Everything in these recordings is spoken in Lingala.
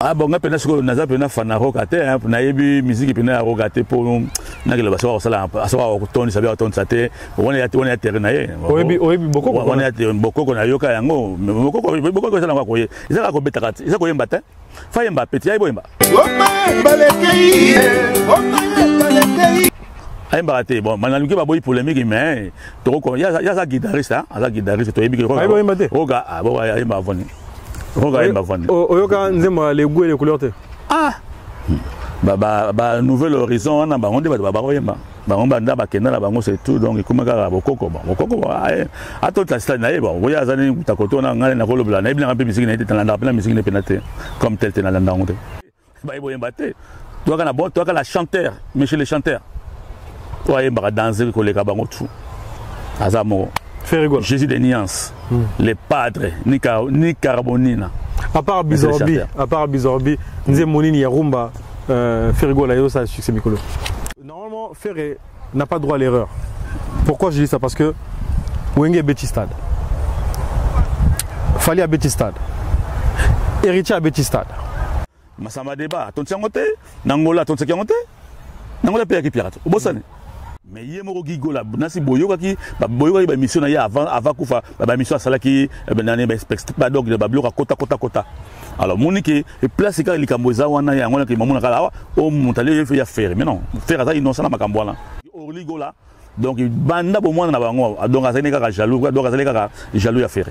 Ah bon, on a naza pena fana rokate hein, na yebi musique pena rokate pour na que le baso au sala aso au ton sabi au ton sate on est terrain na ye oyebi boko on est boko na yoka yango boko sala ngwa koye isa ko beta kati isa ko yemba te fa yemba petit ay boyemba ayemba te bon manaluki ba boy polémique mais to ko ya sa guitariste hein asa guitariste to yebi ko roga ah bo ayemba voni. Oyoka nzema les goûts et les couleurs. Ah. Bah nouvel horizon on a ba onde ba oyemba. Ba omba nda ba kenda la bango c'est tout donc comme ka bokoko ba. Bokoko a toute la stade na ye bon. Oya zani takoto na ngale na kolobla na ibina mpe musique na été na la musique na penate comme tel na landa onde. Ba oyemba te. Toi kana bon toi kana chanteur, mais chez les chanteurs. Toi yemba danser ko le ka bango tout. Azamo Jésus des nuances, les padres, ni carbonina. À part Bizorbi, Nzemonini Yarumba, Ferrigo la yo ça succès Mikolo. Normalement, Ferré n'a pas droit à l'erreur. Pourquoi je dis ça? Parce que Wenge Betistad, Fali à Betistad, Héritier à Betistad. Masama débat, ton tiangote, Nangola ton tiangote, Nangola paye qui pirate. Bossane. Mais il y a un gigo là, nasi boyoka ki, boyoka ba mission na ya avant kufa, ba mission asala ki, benane ba expect ba dog ba bloka kota. Alors moniki et place ka likamboza wana ya ngona ki mamuna kala o montale ya faire. Mais non, faire ça innocent na makambo wana. Orligo là. Donc banda bo mwana na bango, donc azali ka jaloux, donc azali ka jaloux ya faire.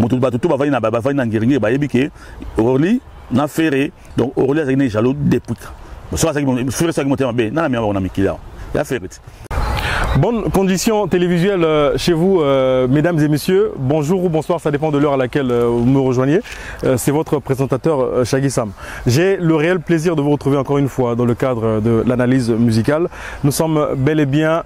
Mutu ba tutu ba va na ngiringi ba yebike orli na faire. Donc orli azali jaloux depuis. So ça qui faire ça qui monter en B, na mi on a mikila. Ya faire. Bonne condition télévisuelle chez vous, mesdames et messieurs. Bonjour ou bonsoir, ça dépend de l'heure à laquelle vous me rejoignez. C'est votre présentateur Shaggy Sam. J'ai le réel plaisir de vous retrouver encore une fois dans le cadre de l'analyse musicale. Nous sommes bel et bien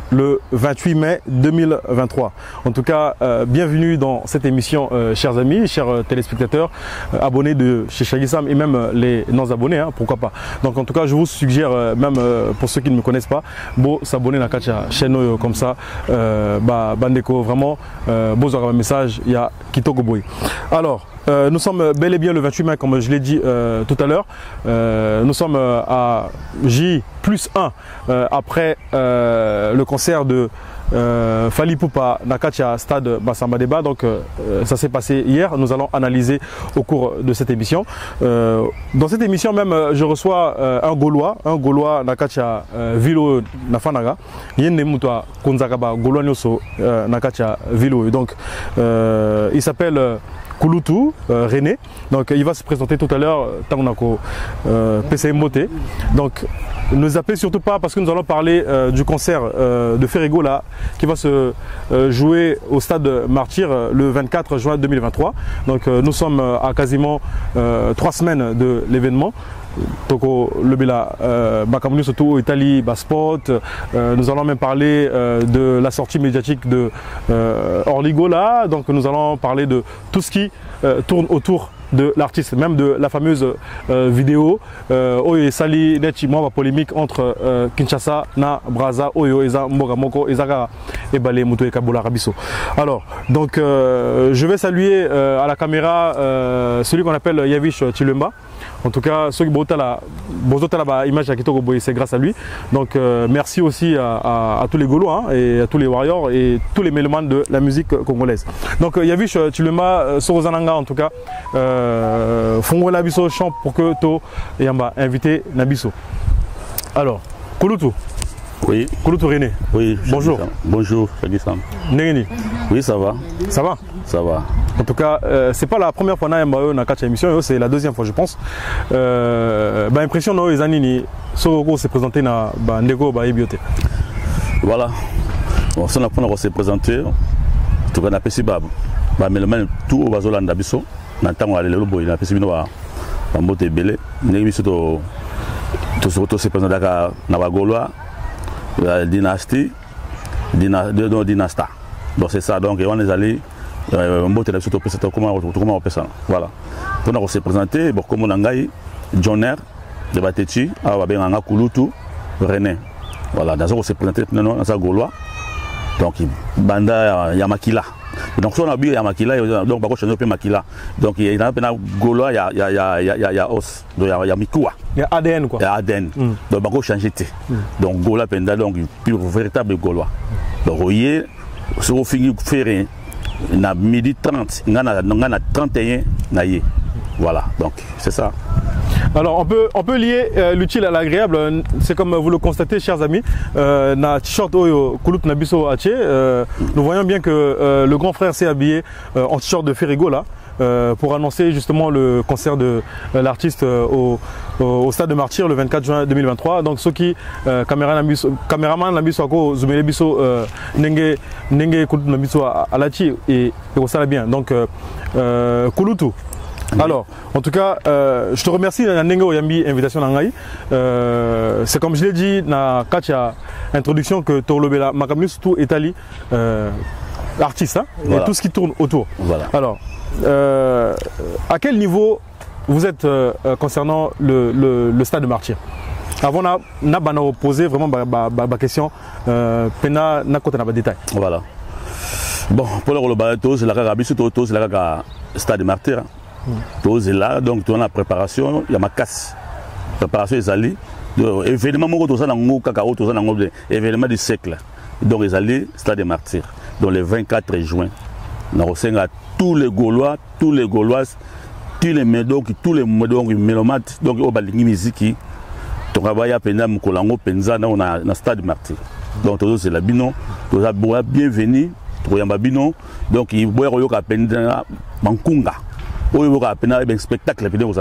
le 28 mai 2023. En tout cas, bienvenue dans cette émission, chers amis, chers téléspectateurs, abonnés de chez Shaggy Sam et même les non-abonnés, hein, pourquoi pas. Donc en tout cas, je vous suggère, même pour ceux qui ne me connaissent pas, beau s'abonner à la chaîne comme ça, Bandeko, vraiment, beau avoir un message, il y a Kitoko Boy. Alors, nous sommes bel et bien le 28 mai, comme je l'ai dit tout à l'heure. Nous sommes à J+1 après le concert de Fally Ipupa Nakacha Stade Bassamba Deba. Donc ça s'est passé hier. Nous allons analyser au cours de cette émission. Dans cette émission même, je reçois un Gaulois Nakacha Vilo Nafanaga. Yende Mutwa Kunzakaba Gaulois Nyoso Nakacha Vilo. Donc il s'appelle Kulutu René, donc il va se présenter tout à l'heure Tangonako PC Mbote. Donc ne zappez surtout pas parce que nous allons parler du concert de Ferrigo là qui va se jouer au stade Martyr le 24 juin 2023. Donc nous sommes à quasiment 3 semaines de l'événement. Toko Lebela Bakamunu surtout Italie Basport. Nous allons même parler de la sortie médiatique de Orligo là. Donc nous allons parler de tout ce qui tourne autour de l'artiste, même de la fameuse vidéo Oyo Sali Nechi Mwa polémique entre Kinshasa na Braza Oyo Eza Mboga Moko Ezaka et Balé Moutou et Kabola Rabiso. Alors donc je vais saluer à la caméra celui qu'on appelle Yavish Chilumba. En tout cas, ceux qui ont image à Kitoko Boy, c'est grâce à lui. Donc merci aussi à tous les Gaulois hein, et à tous les Warriors et tous les mélomanes de la musique congolaise. Donc Yavish Chilumba, Sorozananga en tout cas, Fongo Nabiso chante pour que To Yamba invité Nabiso. Alors, Kulutu. Oui. Kulutu René. Oui. Bonjour. Bonjour, Shaggy Sam. Nengeni. Oui, ça va. Ça va? Ça va. En tout cas, c'est pas la première fois que je suis dans émission, c'est la deuxième fois, je pense. Impression no ezanini soko se présenter na ndeko ba ebiote. Voilà. Bon, ça on a se présenter. tout cas na pesi baba ba melman tout au bazolanda biso na tango alelo boy na pesi bino ba mbote belé ndenge biso to se présenter na ba Gaulois la dynastie dynasta. Donc c'est ça, donc on est allé mbote na biso to pesa comment on fait ça. Voilà. Pour nous se présenter bon comme on ngai Joner de Batechi a ba benga Kulutu René. Voilà, dans on se présenter maintenant dans sa Gaulois. Donc banda ya makila Donc si on a bu ya makila donc ba ko changer pe makila. Donc il y a pena golo ya os. Donc il y a mikua. Il y a ADN quoi. Il y a ADN. Donc ba ko changer té. Donc gola penda donc pur véritable golois. Donc voyez si on finit faire na midi 30, ngana 31 na yé. Voilà. Donc c'est ça. Alors on peut lier l'utile à l'agréable, c'est comme vous le constatez chers amis, na t-shirt oyo Koulout Nabiso Ache, nous voyons bien que le grand frère s'est habillé en t-shirt de Ferrigo là, pour annoncer justement le concert de l'artiste au Stade de Martyrs le 24 juin 2023. Donc ceux qui caméraman Nabiso Ako Zoumele Biso Nenge Koulout Nabiso Alachi et ça va bien. Donc Kouloutou. Alors, en tout cas, je te remercie Nengo Yambi invitation Nangai. C'est comme je l'ai dit dans la introduction que Torlobela Makamus tout Italie artiste hein, voilà. Et tout ce qui tourne autour. Voilà. Alors, à quel niveau vous êtes concernant le Stade de Martyrs? Avant de poser vraiment ma question, pena na côté na détail. Voilà. Bon, pour le Rolobato, c'est la Gabi, c'est la Stade de Martyrs. Tous là, donc tu as la préparation, il y a ma casse. Préparation est allée. Événement événement du siècle. Donc ils allaient Stade des Martyrs. Donc le 24 juin, nous avons tous les Gaulois, tous les Gauloises, tous les médocs, tous les mélomates, donc au balingi musique, tu travailles à Pena Mukolango Penza dans le Stade des Martyrs. Donc tous c'est la bino, tous les bienvenus, tous les bino, donc ils boivent au Penza Mankunga. Il y a un spectacle qui est donc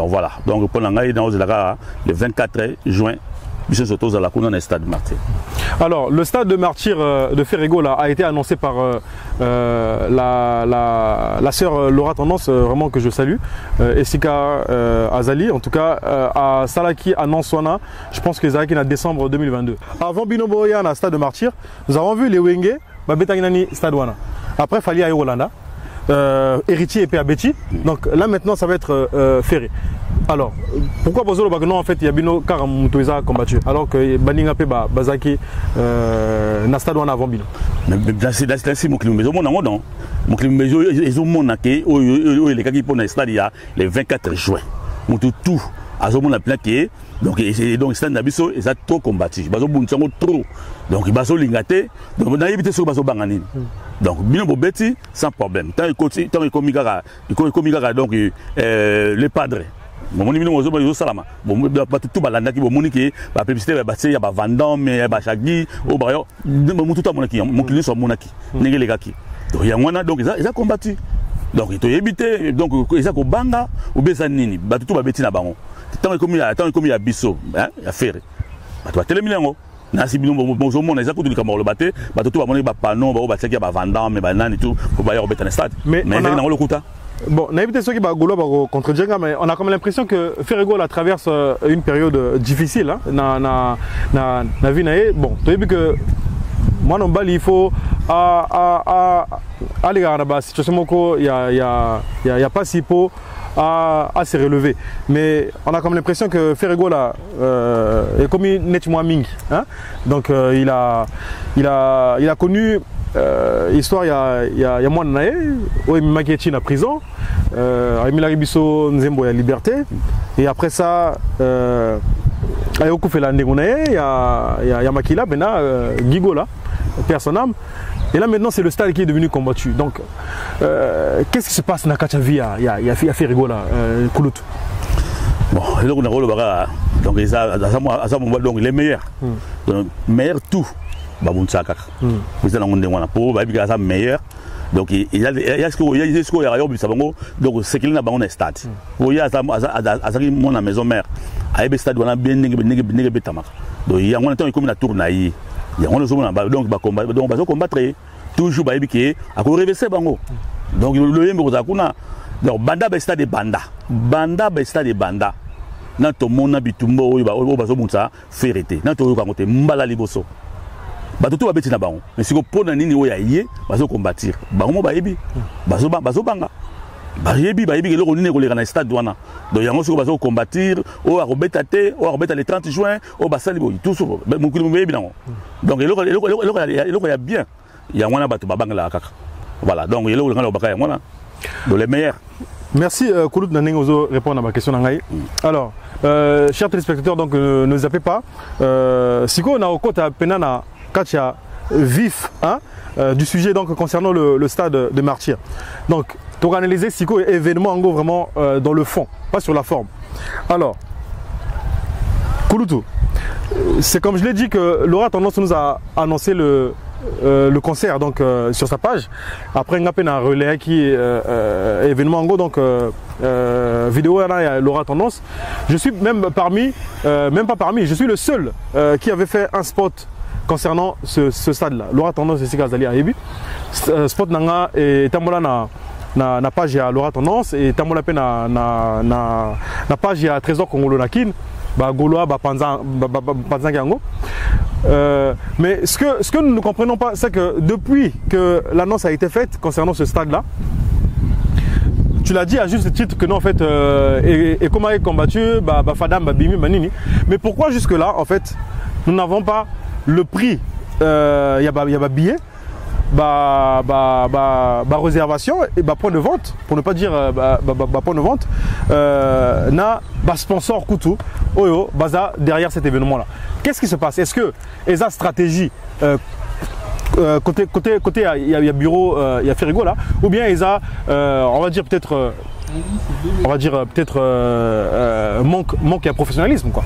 voilà. Donc pour le 24 juin, M. Soto Zalakouna dans le Stade de Martyrs. Alors, le Stade de Martyrs de Ferrigo là, a été annoncé par la sœur Laura Tendance, vraiment que je salue, Essika Azali, en tout cas à Salaki, à Nansouana, je pense que Zalaki en décembre 2022. Avant Binoboya dans le Stade de Martyrs, nous avons vu les Wenge, Babetaginani Stade Wana. Après, Fali à Yolanda. Héritier et Péabeti. Donc là maintenant ça va être ferré. Alors pourquoi Bozolo Bagno en fait il y a Bino Karamutouza combattu alors que Baninga Peba Bazaki Nastadouana avant Bino. Mais c'est ainsi mon climat non. Mon climat ils ont mon accueil les gars qui pour le stade le 24 juin. Mon tout à ce moment là qui donc stade Nabiso ils ont trop combattu. Bazo buntango trop. Donc ils bazo lingaté donc on a évité ce bazo bangani. Donc, bien Bobeti, sans problème. Tant qu'il donc les padres. Mon niveau aux salama. Bon, tout balanda qui bon qui la publicité va passer, il y a Vandam, il y a Chagui, au Bayo, tout à mon qui, mon client soit mon qui, les gars qui. Donc il y a un donc ils ont combattu. Donc ils ont évité, donc ils ont banga ou Bezanini, tout va bêtir na bango. Tant qu'il y a Bisso, hein, il y a Ferré. Tu vas téléminer en haut. Nasi bino bonjour mon exact du camor le baté ba tout va monner ba panon ba ba teki ba vendant mais banane et tout pour ba y remettre en stade mais dans le kuta bon on a évité ceux qui ba golo ba contre Djenga mais on a comme l'impression que Ferrigo la traverse une période difficile hein na vie naé bon tu as vu que moi non bali il faut aller à la situation moko il y a pas si peu à se relever. Mais on a comme l'impression que Ferrigo là est comme nettement Ming. Hein? Donc il a connu histoire il y a moins d'années où il m'a quitté en prison. Il a Ribiso Nzembo la liberté. Et après ça, il y a beaucoup fait la négonaye. Il y a Makila, Bena, Gigo là, personnel. Et là maintenant c'est le stade qui est devenu combattu. Donc qu'est-ce qui se passe dans Kachavi il y a Ferrigo là, Koulout. Bon, donc donc les meilleurs. Meilleurs tout. Babounsaka. Vous êtes dans le monde pour Babiga meilleur. Donc il y a ce qu'il y a donc c'est qu'il n'a pas un stade. Il y a mon maison mère. Il y a un stade où on a bien négé betama. Donc il y a un temps comme la tournaille. Il y a un autre donc on va combattre toujours ba ebike a ko reverser bango donc le yembo za kuna donc banda ba stade de banda na to mona bitumbo oyo ba bazo munsa ferité na to ko te mbala liboso ba to ba beti na bango mais siko pona nini oyo aye bazo combattre bango ba ebi bazo banga ba yebi ba ebi eloko nini ko leka na stade wana donc yango siko bazo combattre o a robeta te o a robeta le 30 juin o ba sali bo tout so mon kilo yebi nango donc eloko ya bien il y a un bateau babang là kaka Voilà, donc il est où le Bakaya, voilà. Donc les meilleurs. Merci Koulout Nanengozo répondre à ma question. Alors, chers téléspectateurs, donc ne zappez pas. Si on a au côté Penana Katia vif hein, du sujet donc concernant le stade de Martyrs. Donc, pour analyser si quoi événement en gros vraiment dans le fond, pas sur la forme. Alors, Kouloutou, c'est comme je l'ai dit que Laura Tendance nous a annoncé le concert donc sur sa page. Après on a un relais qui événement en gros donc vidéo là Laura Tendance. Je suis même parmi même pas parmi, je suis le seul qui avait fait un spot concernant ce stade là. Laura Tendance c'est Kazali à Ebi. Spot nanga et tambola na page à Laura Tendance et tambola pe na page à Trésor Congolo Nakin. Bah Gaulois bah Panzang Gango. Mais ce que nous ne comprenons pas, c'est que depuis que l'annonce a été faite concernant ce stade-là, tu l'as dit à juste titre que non, en fait, et comment est combattu, Fadam, Bimi, Manini. Mais pourquoi jusque-là, en fait, nous n'avons pas le prix, il y a billet, réservation et point de vente, pour ne pas dire point de vente, na sponsor Koutou, Oyo, baza derrière cet événement-là. Qu'est-ce qui se passe? Est-ce que les stratégie côté il y a bureau, il y a Ferrigo là, ou bien ils a on va dire peut-être manque à professionnalisme quoi.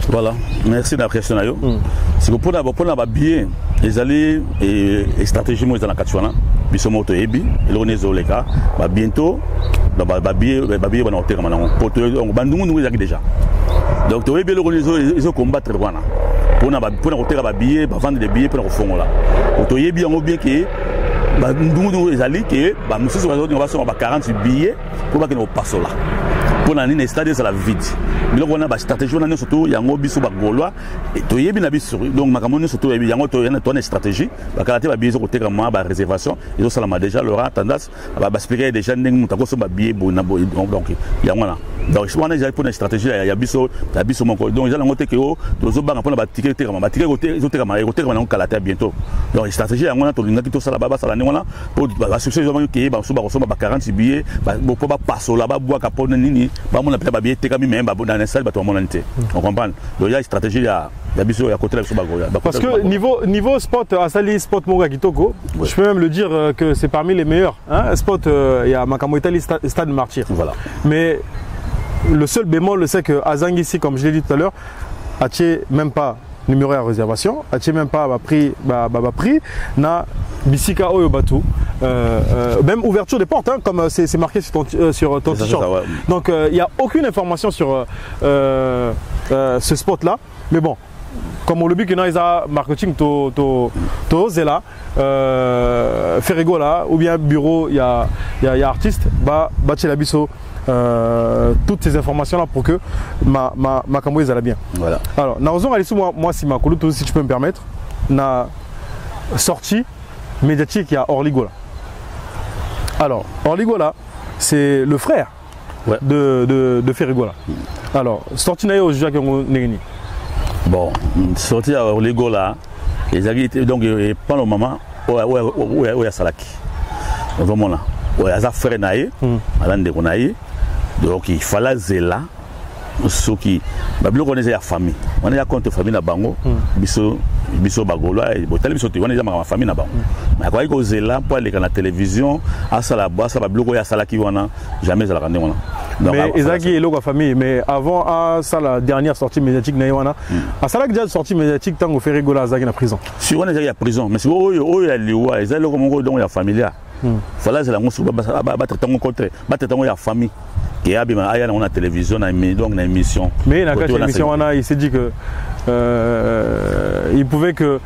Voilà, merci de la question. C'est que pour la billet, les alliés et stratégie moi dans la Katsuana, ils sont moto ebi, ils ont les cas, bientôt, billet on a terme maintenant. Pour on bandou nous les déjà. Donc tu ebi ils ont combattre voilà. Pour la billet, vendre des billets pour le fond là. Pour tu ebi on bien que bandou les alliés que nous sommes on va sur 40 billets pour pas que nous passons là. Pour les stades c'est la vide. Mais là on a une stratégie on a surtout yango biso ba Gaulois et to yebi na biso donc makamoni surtout yebi yango to yana to une stratégie ba kalaté ba biso côté comme ba réservation ils ont ça déjà leur tendance ba expliquer déjà ndenge mutako so ba billet bon donc yango là donc on a déjà pour une stratégie ya biso mon donc ils ont côté que to zo banga pour ba ticket comme ba ticket côté ils ont côté comme on kalaté bientôt donc stratégie yango na to linga to sala ba sala ningola pour ba succès ils ont que ba so ba 40 billets ba pour ba passo là ba bois capone nini ba mon appelé ba billet te comme même ba dans salle ba to monante on comprend donc il y a une stratégie il y a biso ya côté là parce que niveau spot à Sali spot Moga Kitoko je peux même le dire que c'est parmi les meilleurs hein spot il y a Makamo Italie stade Martyrs voilà mais le seul bémol c'est que Azang ici comme je l'ai dit tout à l'heure a même pas numéro à réservation a même pas prix na Bisika Oyo Batu même ouverture des portes hein, comme c'est marqué sur ton t-shirt ouais. Donc il n'y a aucune information sur ce spot là mais bon comme on le dit que dans les marketing to zela Ferrigo là ou bien bureau il y a artiste la biso toutes ces informations là pour que ma camouise allait bien voilà alors naozon ali moi si ma Kouloutou si tu peux me permettre na sortie médiatique il y a Orligola. Alors Orligola c'est le frère ouais. de Ferrigola. Alors sorti naïo Jacques Negeni. Bon sorti à Orligola les agriculteurs donc pas le moment où ya Salaki vraiment là où ya frère naïe alande de naïe donc il fallait zela ceux qui babilo connaissait la famille on est à compte famille na bango biso bagolo et botali biso on est ma famille na bango mais quoi que zela pour aller à la télévision à sala bossa babilo ya sala qui wana jamais za la rendre wana mais ezaki eloko famille mais avant à ça la dernière sortie médiatique na wana à sala déjà sortie médiatique tango Ferrigo la zaki na prison si on est à prison mais si oyo ya liwa ezali ko mongo donc ya familia fallait zela ngosu ba tango contre ba tango ya famille et à la télévision, donc une émission. Mais dans la émission, il s'est dit que il pouvait que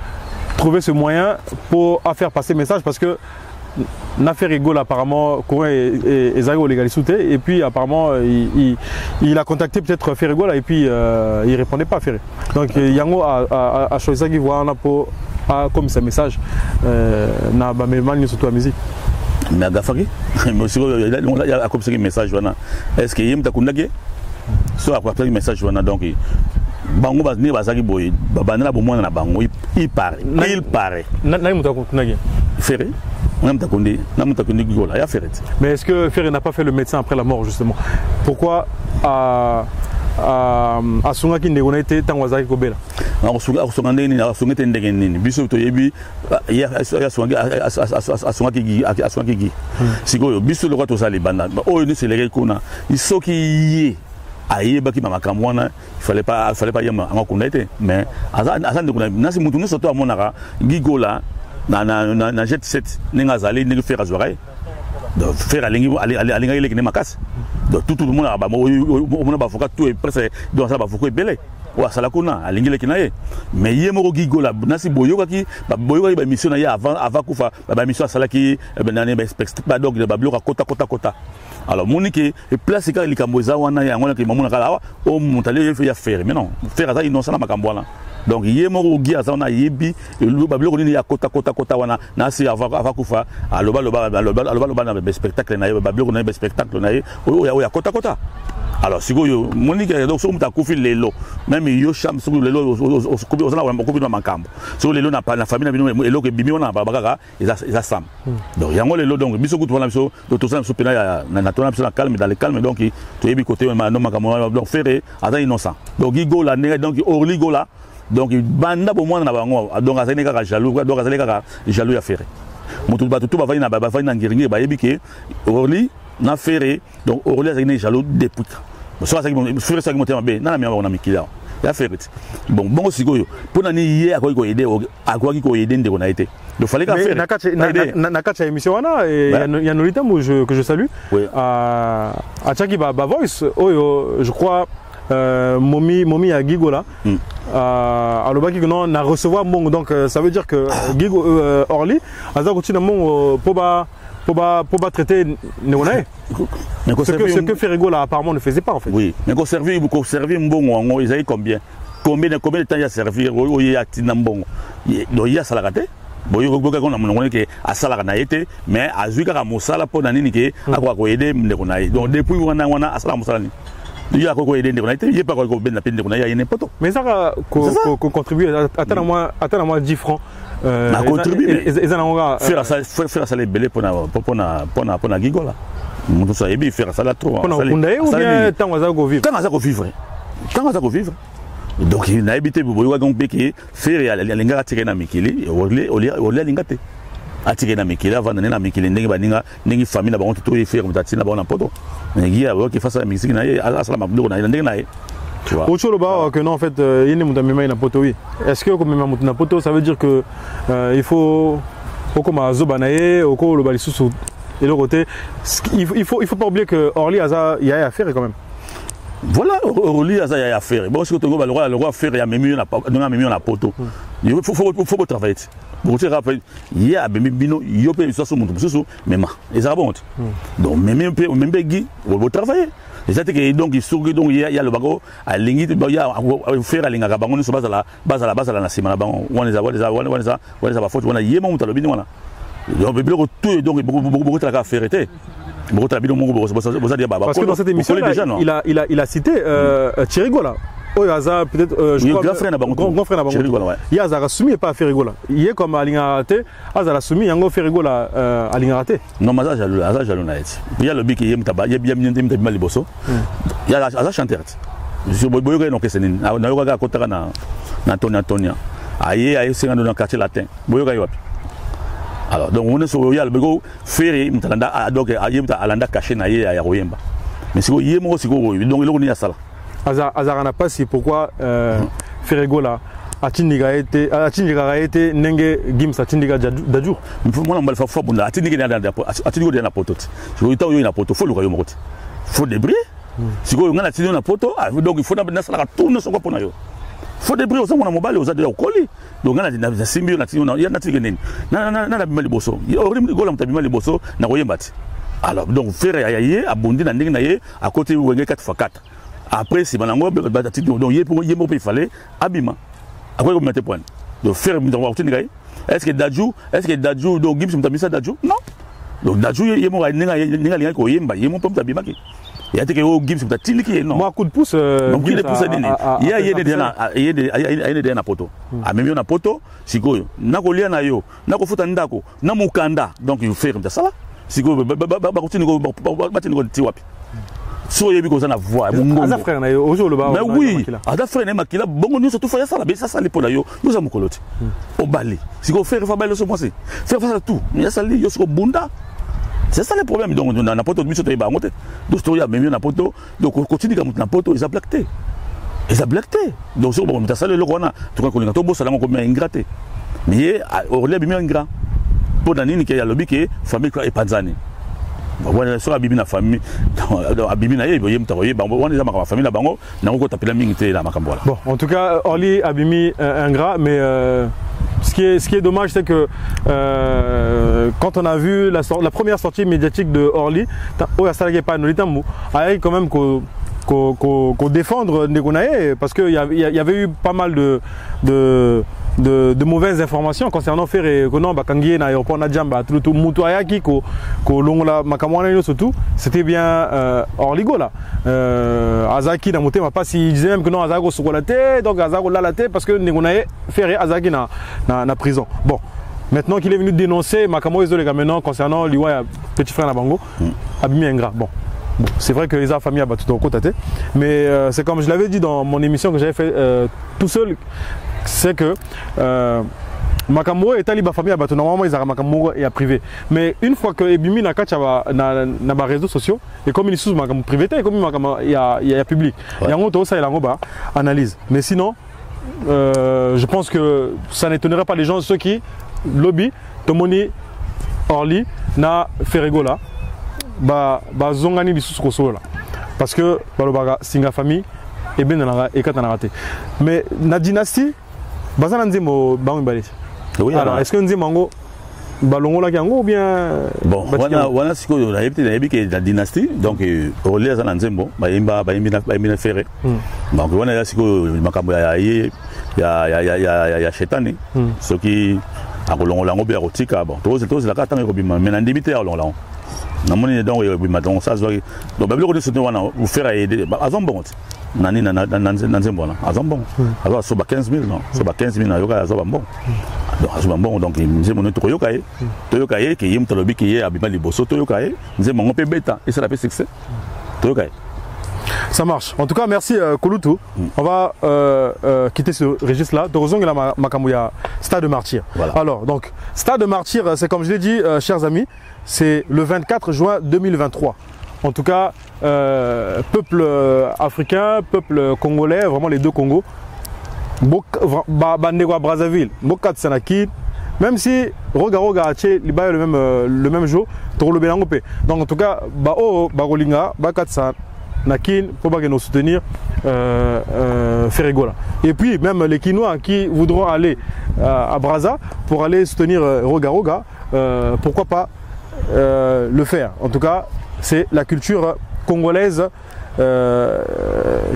trouver ce moyen pour faire passer le message parce que Ferrigo apparemment courant et Zago légalisé et puis apparemment il a contacté peut-être Ferrigo et puis il répondait pas à Ferrigo. Donc Yango a choisi ça qui voit pour comme ce message na ba memani surtout la musique. Mais Gafaki, il y a comme ça un message. Est-ce qu'il y a un message soit après un message donc bango bazini bazaki boy babana la bomona na bango il paraît Ferré on t'a connu Gigola, il y a Ferret. Mais est-ce que Ferré n'a pas fait le médecin après la mort justement? Pourquoi à Sungaki Ndegonete Tangwazaki Kobela? Alors Sungandé ni na Sungete Ndegeni biso to yebi ya Sungaki gi. Sikoyo biso le to sali banda. Oh ni c'est les kona. Isoki aye baki makambo wana il fallait pas yema ngakunda été mais azan de kuna nasi mutu no soto amonaka Gigola na jet 7 ninga zali ninga faire azorai donc faire alinga ile kine makasi donc tout le monde a on a avocat tout est presque donc ça va faut belé wa sala kuna alinga ile kinaye mais yemo Gigola nasi boyoka ki ba mission na ya avant kufa ba mission sala ki nani ba donc ba bloka kota alors monique et place ka likamboza wana ya ngona ki mamuna kala o montale ya faire mais non faire ça innocent na makambo wana donc yemo gi azana yebi le bablo ni ya kota wana na si ava kufa aloba na spectacle na bablo na spectacle na ya kota alors sikoyo monique donc so muta kufi lelo même yo cham so lelo okubi ozana wa okubi na makambo so lelo na famille na bino elo ke bimi wana babaka eza sam donc yango lelo donc biso kutu wana biso to ça so pena na tona biso na calme dans le calme donc to yebi côté no makambo donc Ferré ata innocent donc Gigola donc Orly Gola donc banda bo mwana na bango donc azali kaka jaloux donc azali kaka jaloux ya Ferré mutu batu to bavani na ngiringi ba yebi ke Orly na Ferré donc Orly azali jaloux depuis so ça qui Ferré ça qui monte mabe na mi ba na mikila ya Ferré bon sikoyo pona ni ye akoki ko aider akoki ko aider ndeko na été donc fallait ka faire nakacha émission wana ya Nolita que je salue à Chaki ba voice oyo je crois Momi à Gigola alobaki que non na recevoir mon donc ça veut dire que Orly aza continue mon pour traiter Néonae. Ce que Ferrigola apparemment ne faisait pas en fait. Oui, mais qu'on servir mbongo ils avaient combien de temps il a servi il y a tina mbongo donc il y a salagate boyo qu'on a monné que à salaga na été mais à zuika mosala pour nani que akwa ko aider Néonae donc depuis wana à sala mosala ni il y a quoi aider Néonae il y a pas quoi ben la peine de Néonae il y a n'importe mais ça contribue attends moi 10 francs na contribuer faire ça les belé pour Gigola mutu ça ebi faire ça là trop pour kundaye ou bien tant ko vivre donc il n'a habité boyo donc beke faire alinga tiré na mikili oli lingate atire na mikili avant na mikili ndenge baninga ndenge famille na bango tout faire mutati na bango na poto ngi ya ki face la musique na asala mablo na ndenge na Ocholoba que non en fait il ne m'a na poto oui. Est-ce que comme m'a na poto ça veut dire que il faut comme zobanaye au ko le balisusu et le côté il faut pas oublier que Orly Aza il y a à faire quand même. Voilà Orly Aza il y a à faire. Bon ce que Togo le roi faire il y a même na poto. Il faut travailler. Pour te rappeler il y a bino yo pe so mutu mususu même les arabes donc même gi on travailler. Et ça que donc il sourit donc il y a le bago à lingi il y a faire linga ka bango so bazala na sima na bango on les a faute on a yema mutu lo bino wana donc be bloko tout donc beaucoup de la faire été beaucoup de la parce que dans cette émission il a cité Chirigola Oyaza peut-être grand frère na bango il y a Azara soumis pas Ferrigola il est comme Alingarate Azara soumis yango Ferrigola Alingarate non mais Azara jaloux na été il y a le biki yemtaba il y a bien liboso il y a Azara chanteur je boyoka no kesenini na yoka kotaka na Antonia aye sengando dans quartier latin boyoka yopi alors donc on est sur le bego Ferré mutalanda donc ayemta alanda caché na ye ya royemba mais siko yemo siko donc il y a ça Azara n'a pas si pourquoi Ferrigola Atindiga été nenge gims Atindiga dadjour moi on va faire fort bunda Atindiga na poto je veux tayo na poto faut le royaume route faut débris siko ngana Atindiga na poto donc il faut na sala tourner soko pona yo faut débris au sama na mobile aux adela okoli donc ngana na simbi na Atindiga ya na tigenen na bimali boso orim gola mtabimali boso na royemba alors donc Ferré ayaye abondi na ndenge na ye à côté wenge 4x4 après si banango donc il fallait abima après comme mettre point de faire est-ce que Dadjou donc Gims m'a mis ça Dadjou non donc daju ye mo ninga ko yemba ye mo pomta bimaki ya te ke o Gims ta tiliki non moi coup de pouce donc il est poussé dini ya yede na poto a même na poto sikoyo na ko lia na yo na ko futa ndako na mukanda donc il fait comme ça là sikoyo ba continue ko ba ti wapi so yebi ko ça na voix mon frère na yo ojo le ba mais oui ada frère na makila bongo nyonso to fa ça là be ça lipo la yo nous am koloti o bali sikoyo faire fa bali so penser faire ça tout mais ça li yo so bunda. C'est ça le problème. Donc, on a pas de mission de barote. Donc, il y a même un poto. Donc, on continue comme un poto. Ils ont blacté. Ils ont blacté. Donc, c'est bon. Ça, le corona. Tout cas, on a tout beau, ça l'a encore ingraté. Mais, on l'a bien ingrat. Pour Danine, qui a le biquet, famille et Panzani. Voilà, sur la Bibi, la famille. La Bibi, la famille, la famille, la bango. N'a pas tapé la minute, la macambola. Bon, en tout cas, Orly a bimi ingrat, mais. Ce qui est dommage, c'est que quand on a vu la première sortie médiatique de Orly, avec quand même qu'on défendre Negonaye, parce qu'il y avait eu pas mal de mauvaises informations concernant Ferré, Bakangi, Nayopo, Nadjamba, tout Moutouayaki, Longola, Makamwana, surtout, c'était bien Orligo là. Azaki n'a pas si disait même que non, Azago sur la tête, donc Azago là la tête, parce que Negonaye, Ferré, Azaki na prison. Bon, maintenant qu'il est venu dénoncer Makamo Isolé maintenant concernant Liwa, petit frère Nabango, Abimi Ingra. Bon. C'est vrai que les familles ont tout au côté, mais c'est comme je l'avais dit dans mon émission que j'avais fait tout seul, c'est que Makambo et Taliba famille normalement ils ont Makambo et à privé. Mais une fois que Ebimi n'a pas réseaux sociaux et comme ils sont Makambo privé et comme il y a public, il y a un autre ça il a analyse. Mais sinon, je pense que ça n'étonnerait pas les gens ceux qui lobby Tomoni Orly na Ferrego là. Zongani bisu là parce que balobaga singa famille et bien et quand on a raté mais la dynastie bazana nzemo bango balé oui alors est-ce que nzemango balongo la kango ou bien bon wana siko la yebite que la dynastie donc Orly azana nzembo bayimba ferré donc wana ya siko makambo ya chetani ce qui a kolongo lango be rotika bon tous la katanga ko bima mais na ndibité ya longo namoni donc ça se voit donc babilo ko soutenir wana ou faire aider azon bon nani nanzembo na azon bon alors so ba 15000 non so ba 15000 yoka azon bon donc azon bon donc nzembo no toyoka ye ke yim tolobi ki ye abima liboso toyoka ye nzembo ngo pe beta et ça la fait succès toyoka. Ça marche. En tout cas, merci Kouloutou. On va quitter ce registre-là. Dorozong la Makamouya, Stade de Martyr. Voilà. Alors, donc, Stade de Martyr, c'est comme je l'ai dit, chers amis, c'est le 24 juin 2023. En tout cas, peuple africain, peuple congolais, vraiment les deux Congos, Bandegwa Brazzaville, Bokat Sanakid, même si Roga Liba le même jour, Toro le Benangopé. Donc, en tout cas, Barolinga, Bakat San. Nakin pour nous soutenir Ferregola. Et puis même les Kinois qui voudront aller à Brazza pour aller soutenir Roga, pourquoi pas le faire. En tout cas, c'est la culture congolaise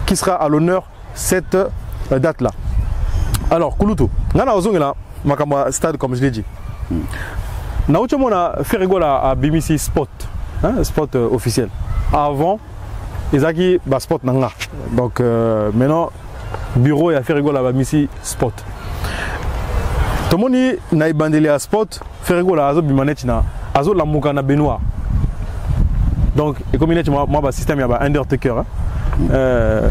qui sera à l'honneur cette date-là. Alors, Kouloutou, Nana Ozongela, Makamba Stade comme je l'ai dit. Naouchamona Ferregola à BMC Spot, spot officiel. Avant, Ezaki spot nanga. Donc maintenant bureau et affaire rigolo à Missy spot. Tomoni na ibandeli à spot faire rigolo azo bimanet na azo la muka na Benoît. Donc et comme il est moi système il y a Undertaker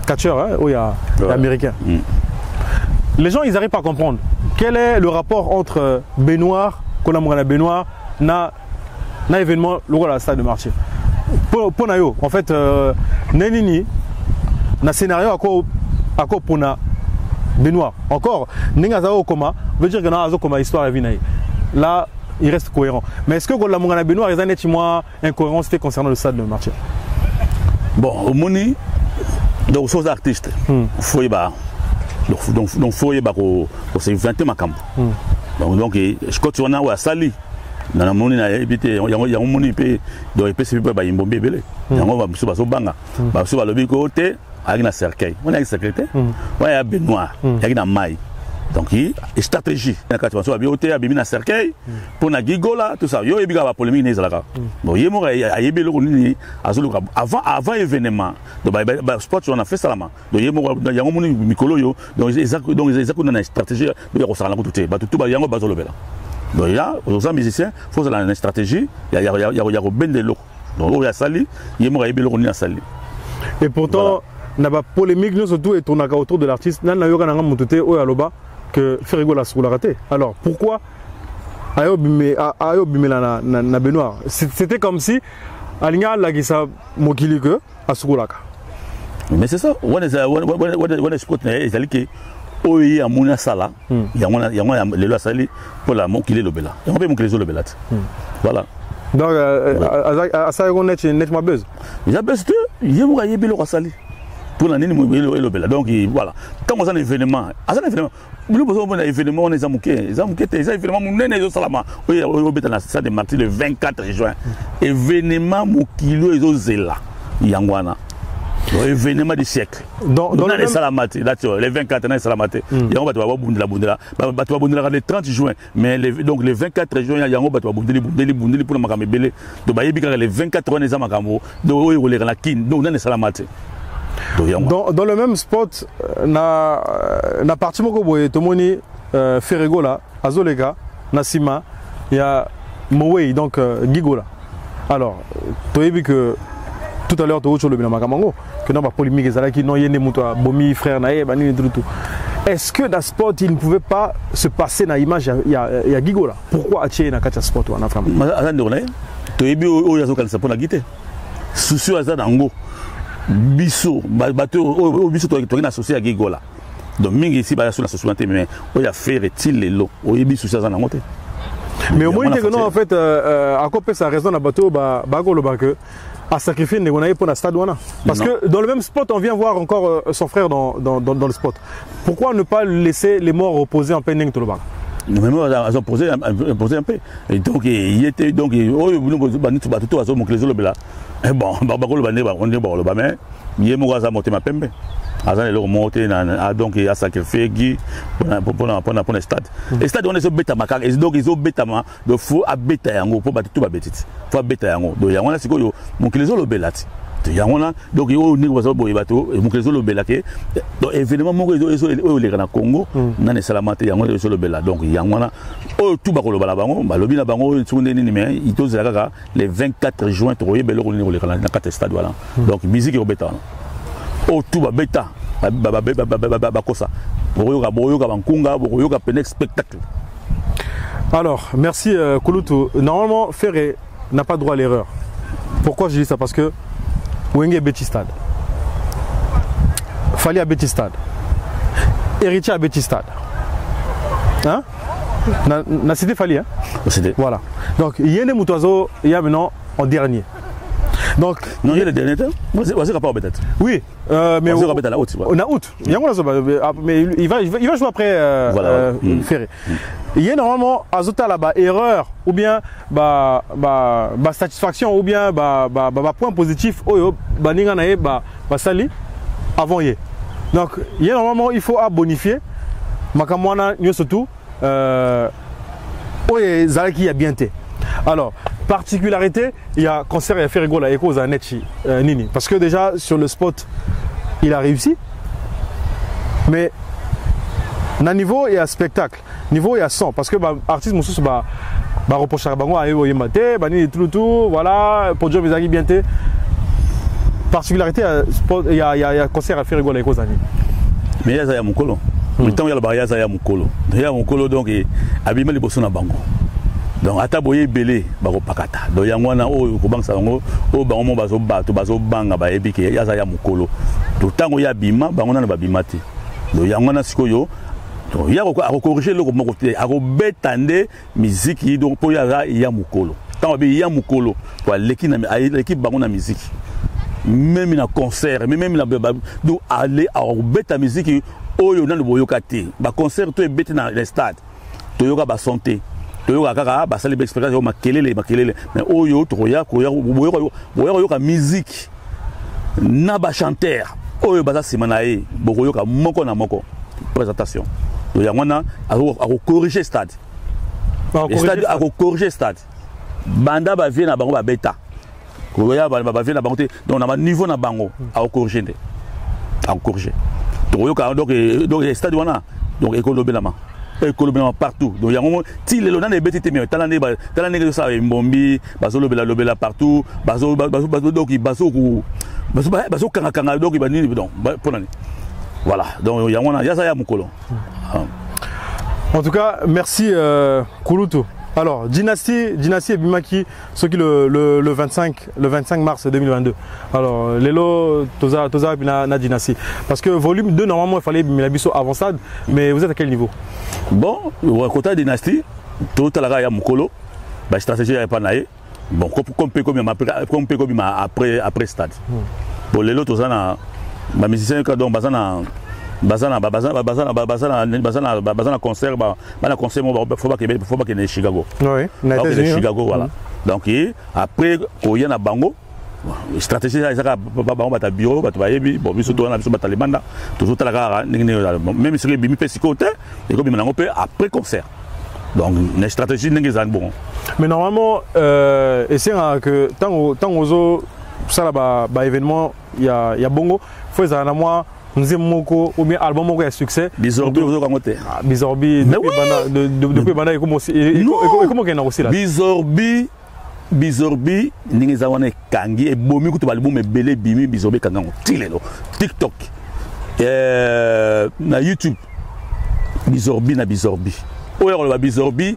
catcheur où il y a américain. Les gens ils n'arrivent pas à comprendre quel est le rapport entre Benoît Konamuka na Benoît na événement le la Stade de Martyr. Pour Nayo, en fait, Nenini, na scénario à quoi pour Benoît. Encore, Nengazaо Koma veut dire que Nazo Koma histoire vie. Là, il reste cohérent. Mais est-ce que la Mongana Benoît est un incohérence concernant le Stade de Martyr? Bon, au Moni, donc, aux artistes, faut y avoir. Donc, faut y avoir c'est 20 ma camp. Donc, je continue à Sali. Dans la monnaie, il y a un monnaie pe donc il peut se faire une bombe belé. On va sur baso banga. Baso le bico côté avec un cercueil. On a un secrétaire. On a Benoît, il y a un maille. Donc, stratégie. Il y a un cercueil pour la gigola, tout ça. Il y a une polémique. Donc, il y a une avant l'événement. Donc, sport, on a fait ça. Donc, il y a une micolo. Donc, il y a une stratégie. Il y a donc, là, aux musiciens, il faut une stratégie. Il y a ben de l'eau. Donc, il y a sali. Il y a une sali. Et pourtant, il y a une polémique, surtout, autour de l'artiste. Il y a une que Ferrigo la raté. Alors pourquoi Ayo Bimela na Benoît? C'était comme si Alinga la gisa mokili que Asukulaka. Mais c'est ça. On est sport c'est que oyi amuna sala. Il y a le loi sali pour la mokili le bela. On peut mokili le bela. Voilà. Donc à ça on est ma buzz. Il y a buzz tout. Il y a mouraye belo sali. Pour l'année le bela. Donc voilà. Quand on a un événement, nous avons un événement, on est à Mouké. Les événements, on est à Salama. Oui, on est dans la salle de Marty le 24 juin. Événement Moukilo et Zela. Yangwana. Événement du siècle. Dans les Salamate, les 24 ans, Salamate. Yango Batouaba Bundela. Batouaba Bundela le 30 juin. Mais donc le 24 juin, Yango Batouaba Bundela pour le Makamebele. Donc, les 24 ans, les Amakamo. Donc, on est dans la Kin. Donc, on est dans les Salamate. Dans le même spot, na partie Mokoboye, Tomoni, Ferrigo, Azolega, Nassima, il y a Mowei, donc Gigola. Alors, tu as vu que tout à l'heure, tu as dit que Makamango, que dans la polémique, il y a des Bomi, frère, tout. Est-ce que dans le spot, il ne pouvait pas se passer dans l'image, il y a Gigola? Pourquoi tu as dit que spot en Afrique? Tu as vu que tu as dit soucieux à Zango. Bisso, bateau, bisso, tu es associé à Gigola. Donc, mingi ici, sur la société, mais on a fait retirer les lots. On a bisso, ça, en monté. Mais au moins, en fait, à quoi ça raison à bateau, que à sacrifier, on a pour la stade. Parce que dans le même spot, on vient voir encore son frère dans le spot. Pourquoi ne pas laisser les morts reposer en peine tout le bas? Nous même ils ont posé un peu. Et donc il était donc tout à mon clé là. Et bon, on est bon le bas mais il est monté monter ma pembe. Azan le monter donc il a sacrifié Guy pour le stade. Le stade on est bêta makak et donc ils ont bêta ma de faut à bêta yango pour battre tout ba petit. Faut bêta yango. Donc yango là c'est quoi mon clé le belati. Donc il y a un niveau de bateau et mon le belake donc évidemment mon réseau les gars Congo nan salamate yango le bela donc il y a un tout bakolo bala bango balobi na bango tsunde ni mais il tose la le 24 juin to yebelo ko les na carte stade voilà donc musique au beta tout ba beta ba kosa boyoka bankunga boyoka penek spectacle. Alors merci Kouloutou. Normalement Ferré n'a pas droit à l'erreur. Pourquoi je dis ça? Parce que Wenge Betty Stade, Fali à Betty Stade, Héritier à Betty Stade. Hein? Na cité Fali, hein? Voilà. Donc, il y a des moutouazos, il y a maintenant en dernier. Donc, non, il y a le dernier temps. Voici rapport peut-être. Oui, mais on va la haute. On a août. Mais il va jouer après Ferré. Il y a normalement Azota là-bas erreur ou bien satisfaction ou bien point positif oyo baninga nae sali avant hier. Donc il y a normalement il faut bonifier makamwana surtout oye zalaki a bien été. Alors particularité, il y a concert et Ferrigo la Echo Zanechi Nini parce que déjà sur le spot il a réussi. Mais na niveau il y a spectacle, niveau il y a son parce que artiste moussous reproche à bango ayo yemate bani tout voilà pour Dieu bizarre bien té particularité il y a concert à Ferrigo la Echo Zani. Mais il y a mon colo. Le temps il y a le barrière il y a mon colo. Il y a mon colo donc abîme les bossons na bango. Donc ata boye belé bako pakata donc yangwana oyo ko bangsa ngo o bango bazo banga ba ebike yaza ya mukolo to tango ya bima bango na ba bimati donc yangwana sikoyo donc ya ko corriger le moko te ako betande musique donc po yaza ya mukolo tango be ya mukolo pour l'équipe bango na musique même na concert même na donc aller à beta musique oyo na boyoka te ba concert to beta na le stade to yoka ba santé toyoka kaka basali expérience makelele mais oyo toya boyoka musique na ba chanteur oyo baza simanae boyoka moko na moko présentation donc yangwana a corriger stade stade a corriger stade banda ba vie na bango ba beta ko ya ba vie na bango te donc na niveau na bango a corriger nde a corriger donc stade wana donc écolobelama partout donc yango ti lelo na ebeti te mais talane que ça mbombi bazo lobela partout bazo kanga donc ba nini donc ponani voilà donc yango na ya ça ya mukolo. En tout cas merci Kulutu. Alors, Dynastie et Bimaki, ce qui le 25 mars 2022. Alors, Lelo, Toza na Dynastie. Parce que volume 2, normalement, il fallait Bilabiso avant ça, mais vous êtes à quel niveau? Bon, au côté Dynastie, tout à l'heure, il y a Mukolo, la stratégie n'est pas naïe. Bon, comme après stade. Pour Lelo, Toza na, ma musicien, donc, bazana concert bana concert faut pas que Chicago. Oui, Chicago voilà. Donc après ko yana bango stratégie ça bango bata bureau bata bayebi bon biso to na biso bata lebanda toujours talaka même si bimi pe sikote et comme nango pe après concert. Donc une stratégie n'engezan bon. Mais normalement et c'est que tant ozo ça là ba événement il y a bongo faut ça na moi Nzemoko ou bien album moko ya succès Bizorbi vous komote Bizorbi depuis banda comment qu'est aussi là Bizorbi ningi za wana kangi e bomi kutu album ebele bimi Bizorbi kangango tilelo TikTok na YouTube Bizorbi oyo ba Bizorbi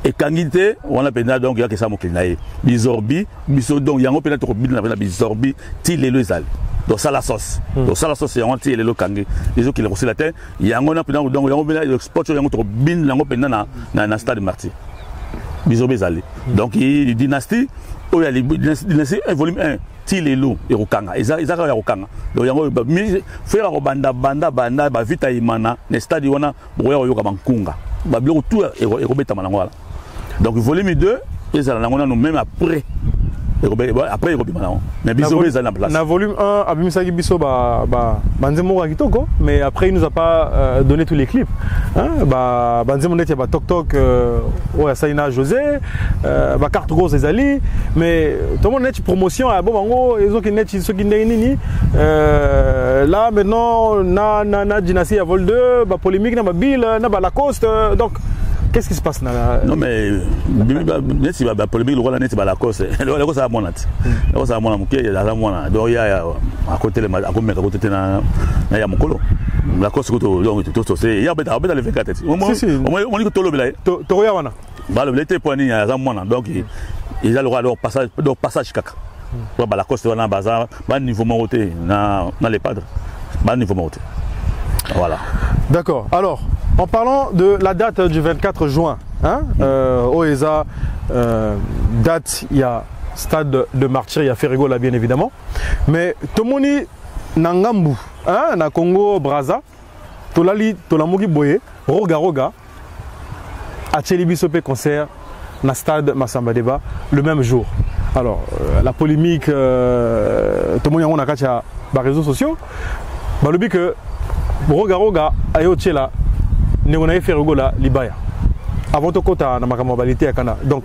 et kangité on a pena donc ya que ça mokina e Bizorbi biso donc yango pena to bina na Bizorbi tilelo ezali. Donc ça la sauce. Donc ça la sauce c'est on tire le kangé. Les autres qui le reçu la terre, il y a un on a donc on le sport yango to bin yango pena na stade Marty. Bizobé zali. Donc il dynastie o ya dynastie volume 1 tire lo et rokanga. Ils ya rokanga. Donc yango faire banda ba vita imana na stade wana boya yoka bankunga. Ba bilo tout et robeta manango wala. Donc volume 2 ils allent nous même après après il revient mais Bizorbi est en place. Na volume 1 Abimisaki Biso Banzemo Kitoko mais après il nous a pas donné tous les clips hein Banzemo net ya Tok Tok ouais Saina José carte grosse ezali mais tout le monde net promotion à bongo ils ont qui net ceux qui nini là maintenant na Dynastie à vol 2 polémique na Bill na Lacoste donc qu'est-ce qui se passe là? Non mais net ba polémique le net ba Lacoste le ça mon nat le ça mon muké ya za mona donc ya à côté le à côté na ya mukolo Lacoste ko donc tout c'est ya beta le 24 on dit que tolo bela to ya wana ba le était poani ya za mona donc il a le droit leur passage kaka ba Lacoste wana baza ba niveau monté na les padres ba niveau monté voilà. D'accord. Alors, en parlant de la date du 24 juin, hein, OESA, date, il y a stade de Martyr, il y a Ferrigo là bien évidemment. Mais Tomoni Nangambu, hein, na Congo Braza, Tolali, Tolamugi Boye, Roga, à Tchelibisope concert, na stade Massamba Deba, le même jour. Alors, la polémique, Tomoni Yangon Nakacha, les réseaux sociaux, le but que Roga ayo tchela négonaye Ferrigo la libaya avant to kota na makamobalité akana donc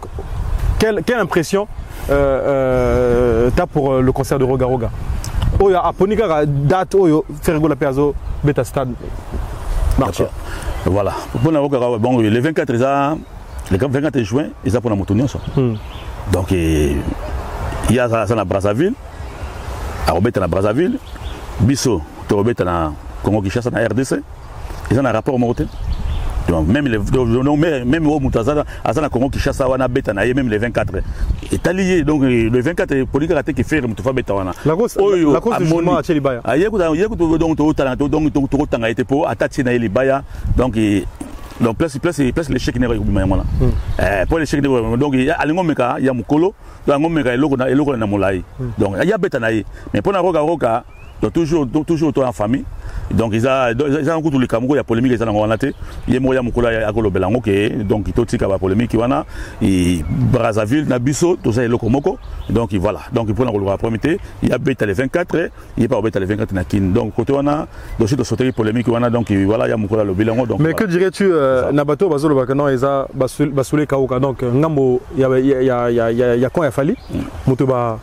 quelle impression t'as pour le concert de Roga oya aponika date oyo Ferrigo la peazo beta stade Martyr voilà pour Roga bon le 24 juin ils a pour la motonia ça donc il y a ça na Brazzaville à Robeta na Brazzaville biso to Robeta na Congo Kinshasa na RDC ils ont un rapport monté donc même au Moutaza à Congo Kinshasa wana beta na même les 24 est allié donc le 24 politique raté qui fait mutufa beta wana la cause de jugement à Tchelibaya ayeko donc to talent donc to tanga été pour attaquer na Libaya donc place l'échec n'est pas pour l'échec donc alingo meka ya mukolo donc ngomeka eloko na molai donc ya beta na mais pour na roga donc toujours toi en famille donc ils ont tous les Cameroun, il y a polémique ils ont été il y a moyen mukula ya ko belango ke donc il totika ba polémique wana et Brazzaville na biso tout ça lokomoko donc voilà donc il faut na le premier il y a beta les 24 il y a pas beta les 24 na kin donc côté wana dossier de sauter polémique wana donc voilà il y a mukula le belango donc mais que dirais-tu na bato bazolo bakano eza basule kauka donc ngambo ya quand il fallait moto ba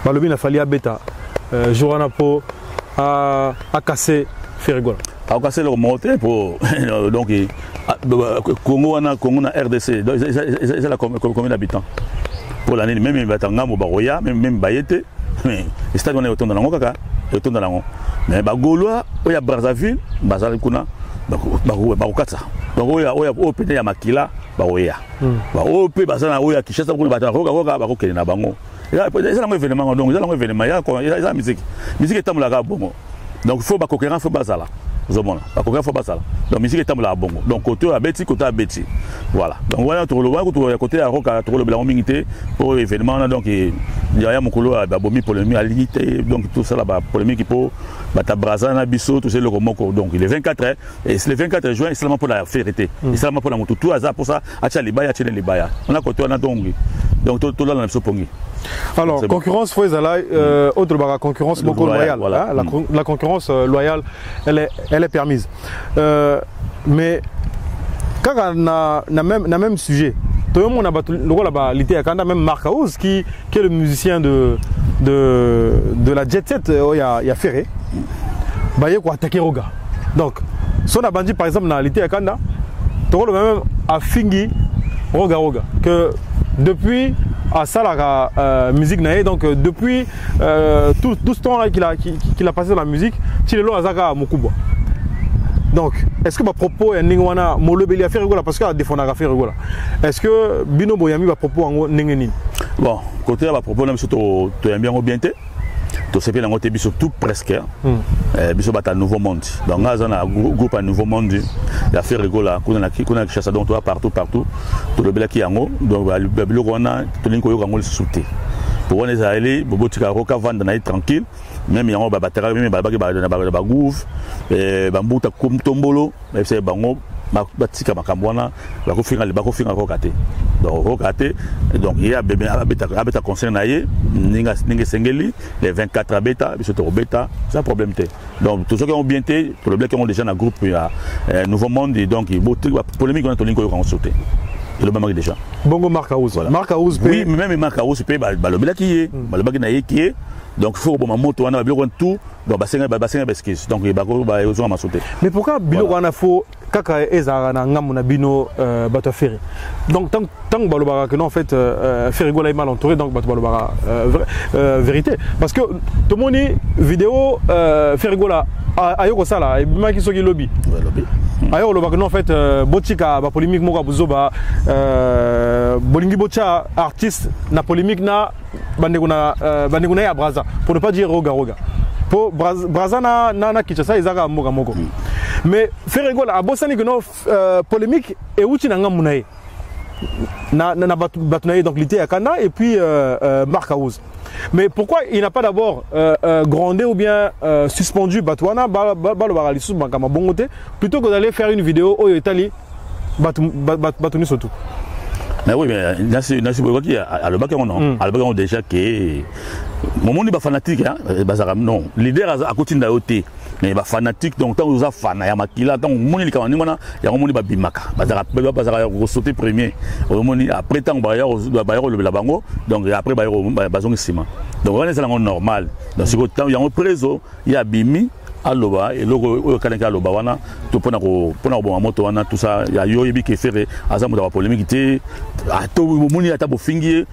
balobi na fallait beta Joana po a cassé Ferregola. A cassé le monté pour donc Congo na RDC c'est la commune d'habitants pour l'année même batanga mo baroya même bayete mais stade on est autour de lango kaka autour de lango mais ba Gaulois oya Brazzaville bazali kuna ba kokatsa donc oya opene ya makila baroya ba op bazana oya Kinshasa kuna batanga ba kokena bango. Il y a un événement, donc il y a un événement, il y a la musique. La musique est à bongo. Donc il faut que il faut pas ça là. Faut pas ça là. Donc musique est à bongo. Donc côté à Betty, côté à Betty. Voilà. Donc voilà, côté à Roca, le blanc minité pour l'événement. Donc il y a mon colo à Babomi polémique à l'unité. Donc tout ça là, polémique pour Batabrazana, Bisso, tout ça le Romoko. Donc il est 24 et c'est le 24 juin, c'est seulement pour la férité. C'est seulement pour la moto. Tout hasard pour ça, à Tchalibaya, Tchalibaya. On a côté on a donc tout là dans le Sopongi. Alors, concurrence Fouezala, autre barra concurrence beaucoup loyale. Voilà. La concurrence loyale, elle est permise. Mais quand on a même sujet, tout le monde a battu le rôle là-bas, même Marc Aouz qui est le musicien de la Jet Set, il y a Ferré, il y a attaqué Roga. Donc, si on a bandit par exemple dans l'été à Kanda, tout le monde a fini Roga que depuis à Salara musique naïe donc depuis tout ce temps là qu'il a passé dans la musique il est là à Mokuba. Donc est-ce que ma propos est ningwana molobeli à faire rigola parce que défendre à faire rigola est-ce que Bino Boyami va propos en ningeni bon côté va propos même surtout tu aimes bien orienté tout c'est bien en biso tout presque biso bata nouveau monde donc là on a groupe à nouveau monde il a fait rigola qu'on a chasse donc toi partout tout le bel qui yango donc le biloko wana to linko yo kango le souté pour on les aller bobo tika roka vendre na tranquille même yango ba batera même ba ba groove bambuta comme tombolo c'est bango batika makambo wana bakofinga rokate donc rokate donc il y a bébé abeta concert na ye ninga sengeli les 24 abeta biso to beta ça problème té donc tous ceux qui ont bien été problème qui ont déjà dans groupe il y a nouveau monde donc il polémique on a tolinko yo sauté le même déjà bongo Marc Aouz voilà. Marc Aouz oui même Marc Aouz peut balobela qui est balobaki na ye qui est donc il faut bon moto wana biloko tout donc basenga beskis donc bako ba ozo ma sauter mais pourquoi biloko wana faut kaka ezara na ngamu na bino bato ferry donc tant balobara que non en fait Ferregola est mal entouré donc bato balobara vérité parce que tout le monde vidéo Ferregola ayoko sala et bima ki soki lobby ayo lo bakno en fait botika ba polémique moko buzoba bolingi bocha artiste na polémique na bandeko na ya Braza pour ne pas dire roga pour Braza na Kinshasa izaka moko moko mais Ferregola abosani que non polémique et uti na ngamunaye na batunaye donc l'été à Kanda et puis Marc Aouz. Mais pourquoi il n'a pas d'abord grondé ou bien suspendu Batouana plutôt que d'aller faire une vidéo au Italie Batouni surtout. Mais oui, mais Nassi Boyaki, à le bac on déjà que mon monde est fanatique, non. Leader à côté d'Aoté, mais il est fanatique, donc tant que vous avez fan, il y a Makila, tant que mon monde est quand même, il y a mon monde est Bimaka, Bazara sauter premier, après tant que le Labango, donc après Bazon Sima. Donc on est dans normal. Donc c'est il y a un préso, il y a Bimi. Aloba et logo kaneka aloba wana to pona ko moto wana tout ça ya yo yebi ke faire azamu da polémique té to moni ata bo fingi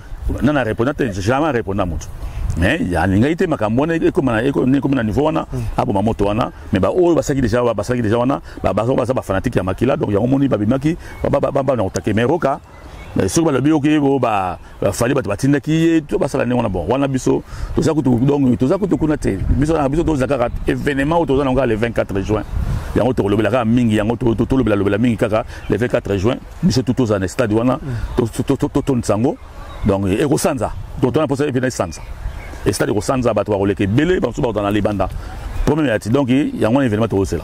nana répondre jamais répondre à moto mais ya linga ité makambona e comme na niveau wana abo moto wana mais ba o basaki déjà wana ba fanatique ya makila donc ya moni ba bimaki ba na otake mais roka mais sur le bio qui fallait batinda qui tout basala ne wana bon wana biso to ça donc to ça ko kuna te biso to zakara événement au to za le 24 juin ya ngoto le bela mingi ya ngoto to le bela mingi kaka le 24 juin biso tout za stade wana to nsango donc e ko sanza to na posa e sanza et stade ko sanza ba to ko leke belé ba so ba dans les banda Premier yati. Donc il y a un événement tout là.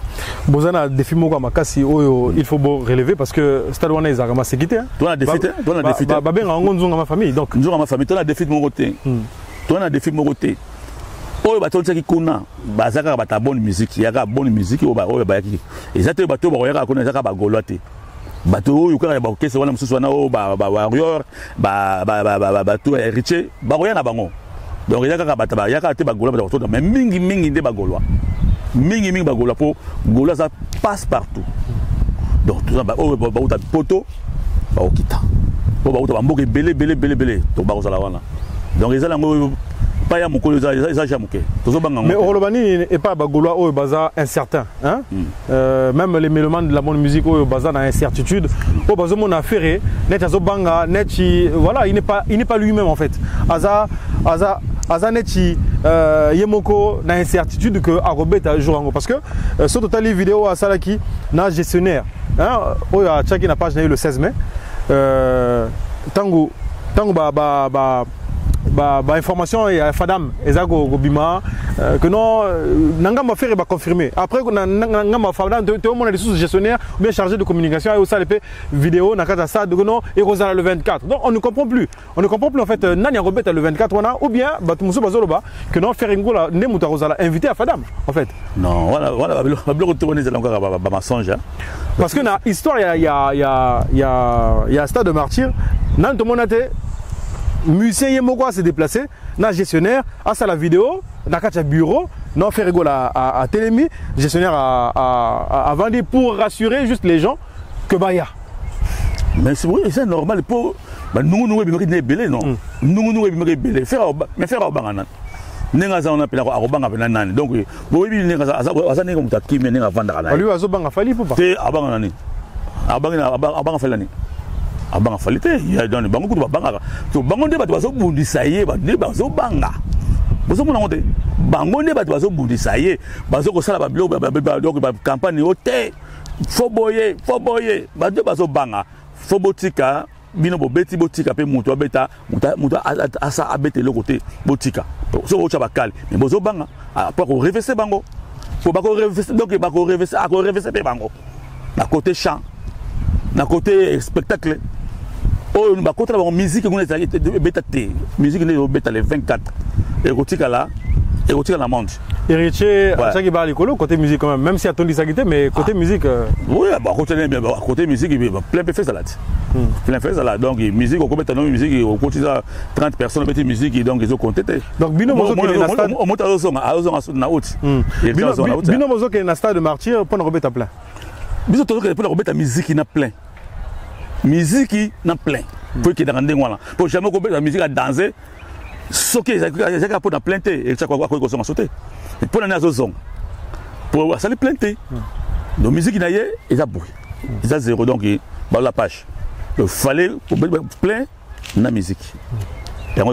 Bozana défi moko makasi oyo il faut relever parce que stade wana ezaka ma sécurité. Toi on a défi, toi on a défi. Ba benga ngonzonga ma famille donc. Nzonga ma famille, toi on a défi mon côté. Toi on a défi mon côté. Oyo bato tsaki kuna bazaka bata bonne musique, yaka bonne musique oyo ba yaki. Ezate bato ba yaka kuna ezaka ba golote. Bato oyo ka ba kese wana mususu wana o ba warrior ba to héritier ba roya na bango. Donc yaka bata ba yaka te ba goloa ba to mais mingi nde ba goloa. Mingi ba goloa po goloa ça passe partout. Donc tout ça ba oyo ba uta poto ba okita. Po ba uta ba mboke belé to ba kozala wana. Donc ezala ngo pas ya mokolo za jamuke. Mais Orlobani et pas bagoloa au baza incertain hein. Même les mélomanes de la bonne musique au baza dans incertitude. Au bazo mon affaire net azobanga net voilà, il n'est pas lui-même en fait. Aza neti yemoko na incertitude que arobeta jour parce que sur total les vidéos à salaki na gestionnaire hein au ya chaki na page na le 16 mai tango information et Fadam Ezago Gobima que non nanga m'a fait confirmer après nanga m'a Fadam tout le monde est sous gestionnaire bien chargé de communication et aussi les vidéos nakata ça de non et Rosala le 24 donc on ne comprend plus en fait nani Robert le 24 on a ou bien batumuso bazoloba que non faire ngola nemuta Rosala invité à Fadam en fait non voilà ba retourner ça encore ba mensonge parce que na histoire il y a stade de martyr nan tout le monde était musicien Yemoko s'est déplacé, na gestionnaire, à ça la vidéo, na kacha bureau, non fait rigolo à Télémi, gestionnaire à vendre pour rassurer juste les gens que baya. Mais c'est normal pour nous bimer belé non. Nous bimer belé. Faire au bangana. Nenga za on appelle à robanga benanani. Donc oui nenga za nenga mutaki mais nenga vendre kana. Lui azobanga fali pour pas. Te abanga nani. Abanga falani. Abanga falite ya dans bango kutu banga to bango nde bato bazo bundisa ye ba nde bazo banga bozo mona ngote bango nde bato bazo bundisa ye bazo ko sala ba blog ba campagne ote foboye bato bazo banga fobotika bino bobeti botika pe muto abeta muto asa abete le côté botika so ocha bakali mais bozo banga après ko reverser bango faut ba ko reverser donc ba ko reverser pe bango na côté chant na côté spectacle oh nous côté la musique on est beta t musique ne beta les 24 et côté la monde héritier ça qui parle écolo côté musique quand même si attendu ça guité mais côté musique oui bah côté musique il plein fait salade plein fait salade donc musique on commet non musique au côté 30 personnes metti musique donc ils ont compté donc bino mozo qui na stade on monte à na haute bino mozo qui na stade de martyr pour remettre plein biso to ko pour remettre musique na plein musique na plein pour que dans ndengwana pour jamais ko la musique à danser soké ça pour na plein et ça quoi ko so sauter pour na zo pour ça les plein donc musique na yé et ça bruit ça zéro donc bah la page il fallait plein na musique.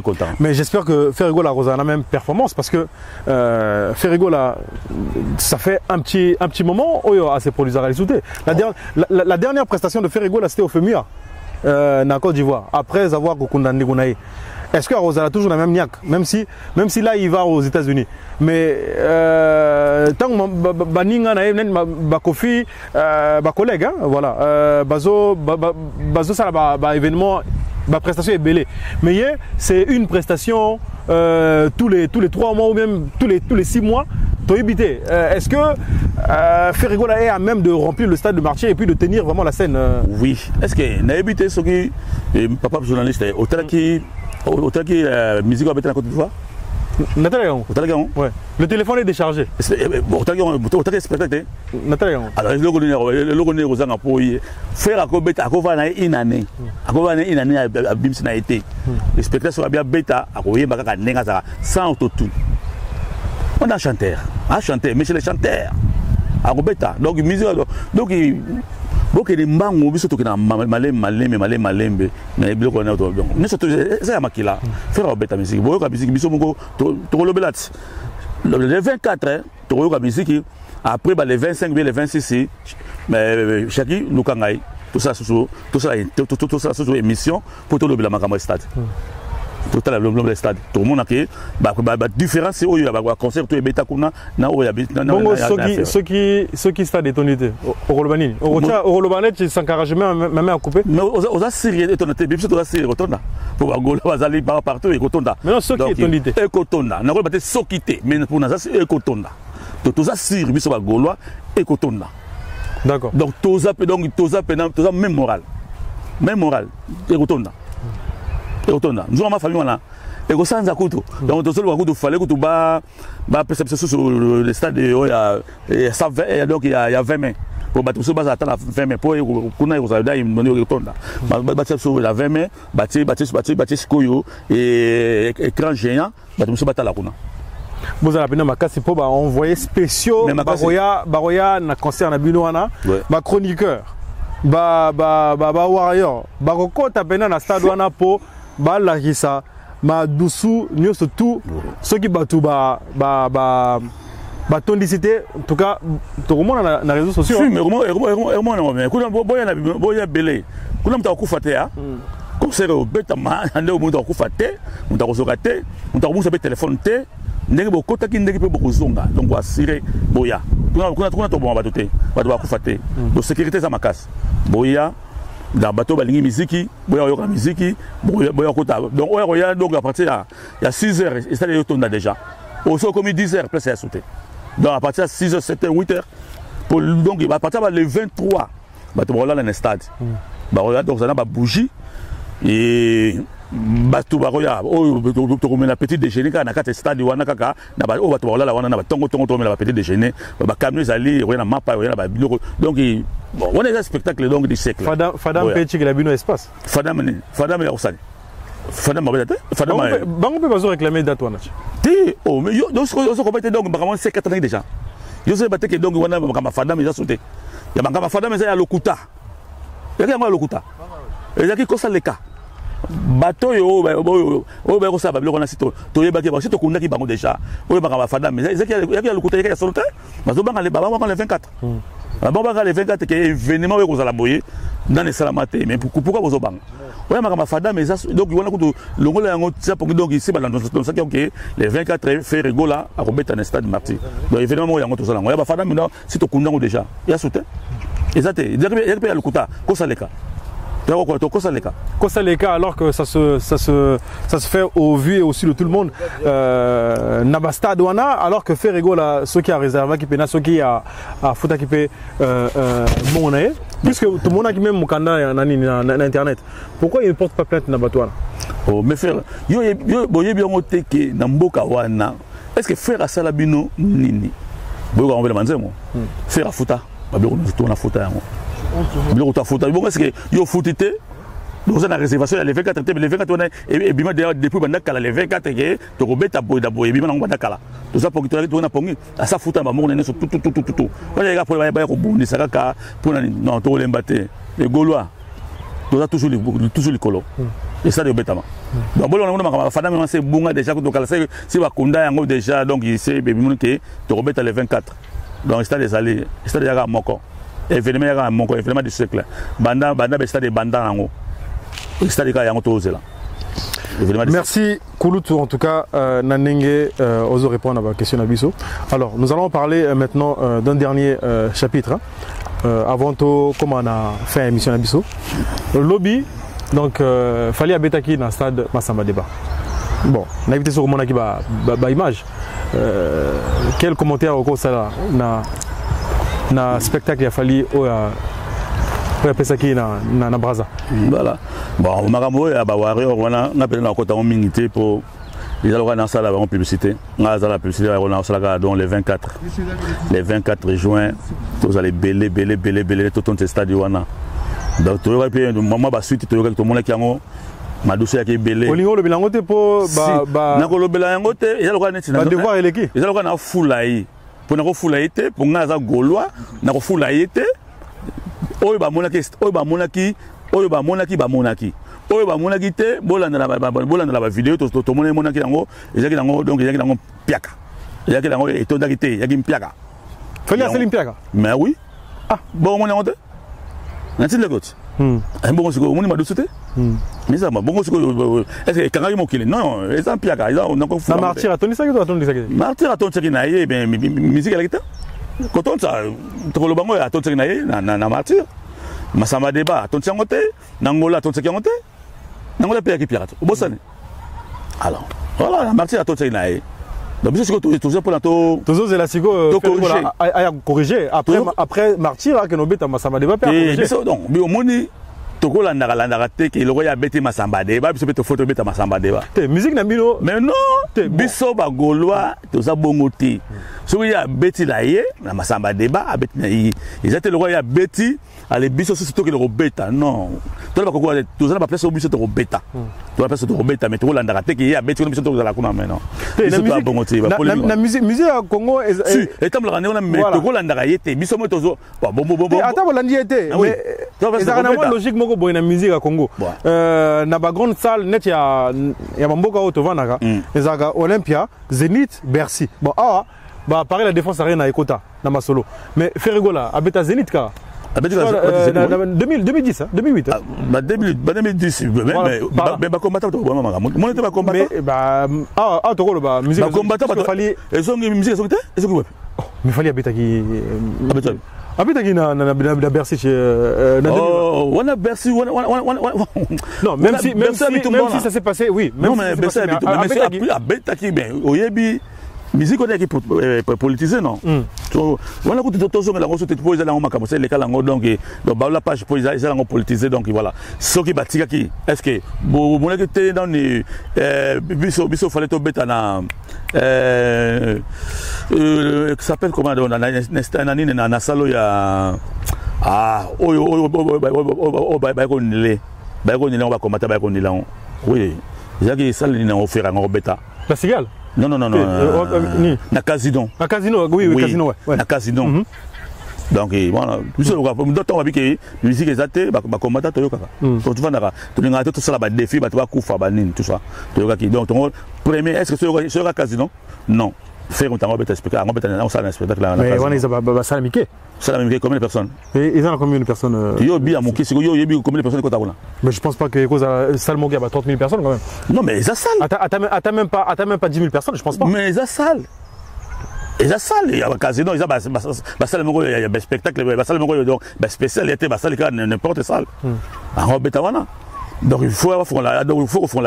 Content. Mais j'espère que Ferrigo la Rosa a la même performance parce que Ferrigo là, ça fait un petit moment où à ses produits à réaliser. La dernière prestation de Ferrigo là c'était au FEMIA en Côte d'Ivoire après avoir condamné Gounaï. Est-ce que Rosa a toujours la même niaque même si là il va aux États-Unis mais tant que baninga na ba Kofi ba collègue hein, voilà bazo ça ba événement. Ma prestation est belle, mais c'est une prestation tous les 3 mois ou même tous les 6 mois. Est-ce que Ferrigo est à même de remplir le stade de marché et puis de tenir vraiment la scène Oui. Est-ce que n'a habité ce qui papa journaliste autant qui musique avec la Côte d'Ivoire? Ouais. Le téléphone est déchargé. Autant que spectacle. Alors le logo né aux ans pour faire à Kobeta à Kovana une année. À Kovana une année à Bims n'a été. Le spectacle sera bien bêta à Koye Baka Nengaza sans autotune. On a chanteur, mais chez les chanteurs. À Kobeta. Donc musique donc boke de mbango biso to kina malembe na biloko na to donc ne surtout ça makila faire obeta musique boyoka musique biso moko to lobelat le 24 to yoka musique après les 25 bien les 26 mais chaki lukangai tout ça sur émission pour to lobela makama stade total la le stade tout le monde a que bah différence c'est où il y a bah concert tout est bêta kuna na où il y a bon ceux qui stade étonité au Rolobanini au Rolobanet c'est sans carrément même à couper mais aux assyriens étonité puis c'est aux assyriens retourna pour Angola bazali partout et retourna mais non ceux qui étonité et retourna na ba te sokité mais pour na ça et retourna tous assyriens biso ba gaulois et retourna d'accord donc tous même moral et retourna nous avons ma famille là et au sans akuto donc tout seul akuto fallait que tu ba perception sur le stade il y a 120 donc il y a 20 mai pour battre ce bas attendre 20 mai pour kuna ko ça il donner retourna battre sur la 20 mai battre koyo et écran géant battre ce battre la kuna vous avez ma casse pour envoyer spéciaux baroya na concert na bino wana ba chroniqueur ba warrior ba kokota pena na stade wana po ba la hisa ma doucou nyoso tout ceux qui battu ba tondicité en tout cas tout le monde na réseaux sociaux mais mais kuna boya belé kuna mta kufa te concert beta ma ande mta kufa te mta kosoka te mta komusa be téléphone te ndenge bokota ki ndenge pe bokozonga donc assurer boya kuna to bon bato te bato bakufa te bo sécurité za makasi boya dans bateau balingi miziki boya yoka miziki boya kota donc oya donc à partir il y a 6 heures et ça les tonda déjà au so comme 10 heures place à sauter donc à partir de 6 heures 7 heures 8 heures pour donc à partir de le 23 bato bola dans le stade ba regarde donc ça na ba bougie et bato baroya o to komena petit déjeuner kana kata stade wana kaka na ba o bato balala wana na tongo to mena ba petit déjeuner ba camion ezali oya na mapa oya na ba biloko donc bon on est un spectacle donc du siècle fadam petit que la bino espace fadam ya osali fadam ba beta fadam bango pe bazo réclamer date wana ti oh mais yo so ko beta donc ba vraiment c'est 4 ans déjà yo se bata que donc wana ba fadam ya sauté ya ba fadam ya lokuta ya ma lokuta et ya ki kosa leka bato yo ba ko sa ba biloko na sito to yeba ke ba sito kunda ki bango déjà o ba ba fada mais ezaki ya lokuta ya solta bazo banga le baba banga le 24 baba banga le 24 que événement ko za la boyer dans les salamate mais pourquoi bozo banga o ma ba fada mais donc wana ko longola yango tsa pour donc ici ba dans ça que les 24 fait rigola à robeta na stade martyr donc événement yango to za lango ya ba fada mais non sito kunda ngo déjà ya soute ezate ya pe ya lokuta ko sa leka Kosaleka, alors que ça se fait au vu et aussi de tout le monde. Nabasta Douana, alors que Ferrego, ceux qui a réservé, qui pena, ceux qui a foutu qui paie monnaie, puisque tout le monde a qui même Mukanda na internet. Pourquoi il ne porte pas plainte Nabatouana? Oh, mais frère, yo bien noté que Namboka wana, est-ce que frère a salabino nini? Boyo on veut le manger moi. Frère a fouta, babiro nous tourne a fouta yango. Bon, est-ce que yo foutité donc ça la réservation les 24 les 24 on et bima depuis bandakala les 24 que to robeta boy da boy bima bandakala tout ça pour que tu na pongi à ça fouta ba mo na tout on les gars pour ba ko bundi ça ka pour non to lembate les gaulois tout ça toujours les colo et ça de betama donc bon on a fada mais c'est bunga déjà que to si ba kunda yango déjà donc il sait bima que to robeta les 24 donc stade des allées stade ya moko événement ya mon événement du siècle banda stade banda yango stade ka yango tozela. Merci Kouloutou en tout cas Nanenge oso répondre à la question Nabiso. Alors nous allons parler maintenant d'un dernier chapitre avant tout comment on a fait émission Nabiso. Le lobby donc fallait abetaki dans le stade Massamba Débat. Bon, on a invité sur mon image. Quel commentaire au cours ça na spectacle il a fallu au pesaki na Braza. Voilà. Bon, makambo ya ba warrior wana na pena ko ta mingité pour les alors dans ça la publicité. Na za la publicité on a ça donc les 24 juin tous allez belé tout ton stade wana. Donc tu aurais pu maman ba suite tu aurais tout monde qui yango madouce yake belé. Olingo le bilango te po ba na ko le bilango te ya lokana neti na devoir eleki. Ya lokana fulai. Pour na fula été pour ngaza gaulois na fula été oyo ba monaki te bolanda na ba vidéo to mona monaki yango ezaki nango donc ezaki nango piaka ezaki nango etondaki te ezaki piaka fallait assez piaka mais oui bon mona ngote na tinde goti bon siko moni madouce te Mais ça, bon, est-ce que quand il non, ils ont pire, ils ont encore fou. Martyr à ton ça que ton ça. Martyr à ton ça qui naïe, ben musique elle était. Quand on ça, trop le bango à ton ça qui naïe, na martyr. Masamba débat à ton ça ngote, nangola ton ça qui ngote. Nangola pire qui pirate. Au bossane. Alors, voilà, martyr à ton ça qui naïe. Donc c'est ce que tout ça pour l'anto. Tout ça c'est la sigo a corriger après martyr que no beta masamba débat père. Et donc, mais au moni toko landaka te ke loko ya beti masamba deba biso beto photo beta masamba deba te musique na bino mais non biso ba golwa to za bongo te so ya beti la ye na masamba deba abeti na yi ezate loko ya beti ale biso so to ke loko beta non to ba kokwa to za ba place biso to beta to ba place to beta mais to landaka te ke ya beti biso to za la kuna mais non biso to bongo te ba na musique à Congo si etam la na mais to landaka ye te biso mo to zo bon ata bolandi te mais ezaka na logique moko boy na musique à Congo na ba grande salle net ya mamboka auto vanaka ezaka Olympia Zénith Bercy bon bah pareil la défense rien à Ekota na masolo mais Ferrigola abeta Zénith ka 2010 hein 2008 bah 2010 mais ba combattant to vraiment mon était ba combattant mais bah to ba musique ba combattant ba fallait ezongi musique ezongi ezongi mais fallait abeta ki abeta ki na Bercy chez on a Bercy non même si ça s'est passé oui non mais Bercy abeta ki ben oyebi musique on est qui politisé non to voilà que tout ça la ngoso te poser la ngoma comme ça les kala ngo donc la page poser ça la ngo politisé donc voilà ce qui batika qui est-ce que bon que te dans ni biso fallait to beta na s'appelle comment na salo ya ba ko nile on va combattre ba ko nile oui zaki sale ni na offert ngo beta la cigale. Non. Na casino. Na casino, oui, casino, ouais. Na casino. Donc, voilà. D'autres ont vu que la musique est atteinte, bah, combattant, tu vois. Tu vas dans tout ça, bah, défi, bah, tu vas couper, bah, tout ça. Donc, ton premier, est-ce que c'est un casino? Non. Faire un temps, on peut t'expliquer, on s'en spectacle là. Mais on est ça l'amiqué. Ça l'amiqué, combien de personnes? Ils ont combien de personnes? Tu as bien, mon qui c'est combien de personnes que tu as là? Mais je pense pas que salle Moga a 30 000 personnes quand même. Non, mais ça salle. Attends même pas 10 000 personnes, je pense pas. Mais ça salle. Et ça salle, il y a un casino, il y a un spectacle, il y a un spécial, il y a un salle, n'importe salle. En Betawana. Donc il faut qu'on la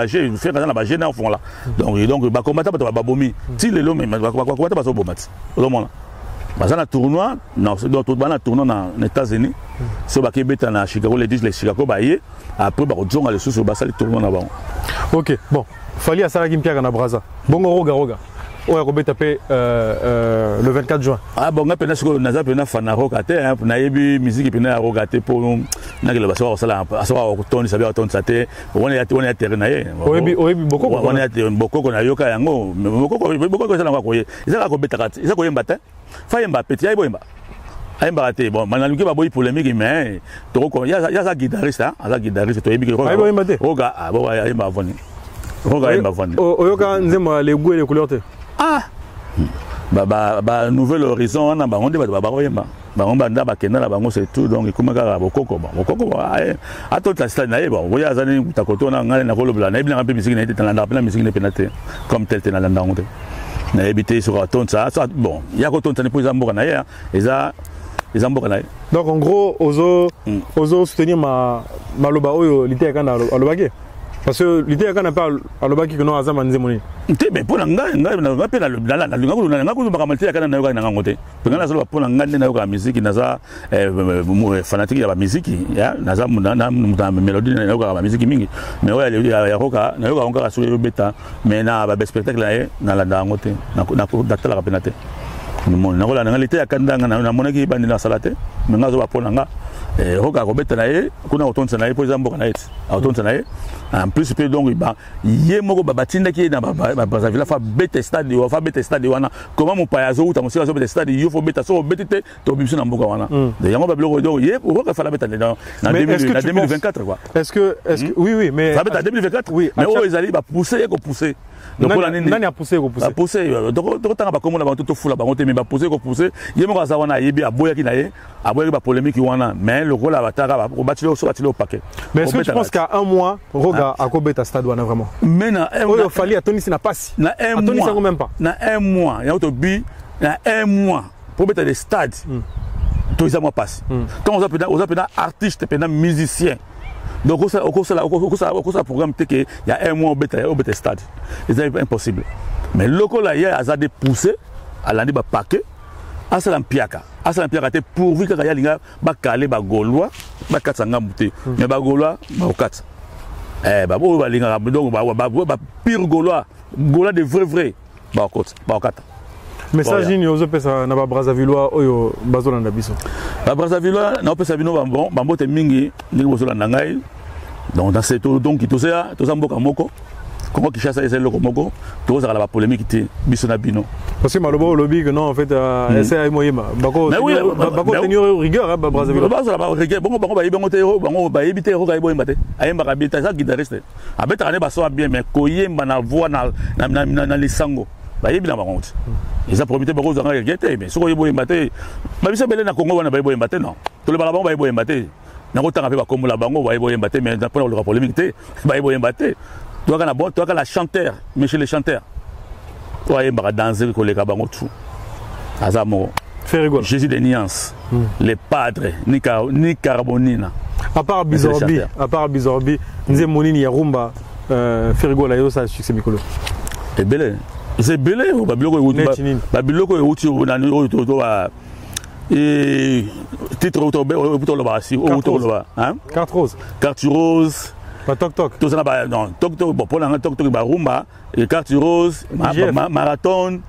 gère, il faut faire la gêne au fond là. Donc bah combattre pas bomi. Si les hommes bah combattre pas bomat. Au moment là. Bah ça tournoi, non, donc tout bana tournoi dans les États-Unis. So ba kebeta na Chicago les Chicago ba yé après ba zonga les sous ba ça les tournoi là-bas. OK, bon. Fali à Salagim Pierre na Braza. Bongo roga. Oya ko tapé le 24 juin. Ah bon ngapena siko naza pena fana roka te na yebi musique pena roka te pour na ke le baso sala asoka ko toni sabi toni sate on est terrain na ye. Oyebi boko on est boko na yoka yango boko sala ko ye. Isa ko beta kat. Isa ko yemba te. Fa yemba petit ay boyemba. Ayemba te bon manaluki ba boy polémique mais to ko ya sa guitariste hein, sa guitariste to yebi ko. Ay boyemba te. Roga ah bo ayemba voni. Roga ayemba voni. Oyoka nzema les goûts et les couleurs te. Ah bah nouvel horizon on a ba onde ba royemba ba on banda ba kena la bango c'est tout donc comme ka bokoko a toute la stade na bon voya zani takoto na ngale na kolobla na ibina musique na été na la musique na penate comme tel te na landa onde na habité sur ton ça bon il y a ko ton tane pour zamboka na ya eza zamboka na. Donc en gros ozo soutenir ma loba oyo lité kana alobake. Parce que l'idée est qu'on n'a pas à l'obaki que nous avons à Nzemoni. Mais pour l'anga, on appelle la musique, fanatique de la musique, la mélodie de la musique. Mais il y a encore sur le bêta, mais il y a un spectacle dans la dangote, dans la pénalité. L'été à Kandanga, on a monnaie qui est dans la salate, mais on a un roka robeta nae kuna otonsa nae po zambo nae otonsa nae en plus pe donc ba ye moko babatinda ki na ba villa fa bete stade wana comment mon payazo ou ta monsieur zo bete stade yo fo beta so betete to biso na mboka wana de yango ba bloko do ye roka fa la beta dans 2024 quoi. Est-ce que oui mais ça beta 2024 oui mais o ezali ba pousser donc nani a poussé donc tanga ba komona ba tout fula ba ngote mais ba pousser ye moko za wana yebi aboya ki na ye aboya ba polémique wana mais le rôle à Batara, au bâtiment au paquet. Mais est-ce que tu penses qu'à un mois, Roga a Kobeta Stade vraiment? Mais il fallait à Tony, c'est n'a pas si. Na un mois. Ça même pas. Na un mois. Il y a autre but. Na un mois. Pour mettre des stades. Tout ça moi passe. Quand on a artiste, musicien. Donc au programme il y a un mois au stade. C'est impossible. Mais le local là il y a des poussées à l'année ba paquet. Asalam piaka te pourvu que ya linga ba calé ba gaulois ba katsanga muté. Mais ba gaulois ba okatsa. Ba bo ba linga donc ba pire gaulois de vrai ba okata. Message ni ozo pesa na ba Brazzavillois oyo bazolanda biso. Ba Brazzavillois na pesa bino bambo te mingi ni bozolanda ngai. Donc dans cette donc to ça mboka moko. Comment qui chasse les locaux moko, tout ça la polémique était biso na bino. Parce que Maloba lobby que non en fait c'est moyema. Bako tenir rigueur ba Brazzavillois. Ba ça rigueur bon ba éviter ro ga boyemba te. Ayemba ka bita ça guitariste. Abeta ne ba so bien mais koyemba na voix na lisango. Ba yebi na ba honte. Ils ont profité beaucoup de rigueur mais so boyemba te. Ba biso belé na Congo wana ba boyemba te non. To le balabon ba boyemba te. Na ko tanga pe ba comme la bango ba boyemba te mais pour le polémique te ba boyemba te. Toi qui la chanteur, mais chez les chanteurs, toi qui danser avec les cabango tout. Azamo. Jésus des nuances, les padres, ni carbonina. À part Bizorbi, nous avons Monini Yarumba, Ferigo la yo ça succès Mikolo. C'est belé. C'est belé. Babiloko est outil et titre autour le bas autour le bas. Carte rose. Carte rose. Toc toc. Tout ça non, toc toc bon pour la toc toc rumba et carte rose, marathon,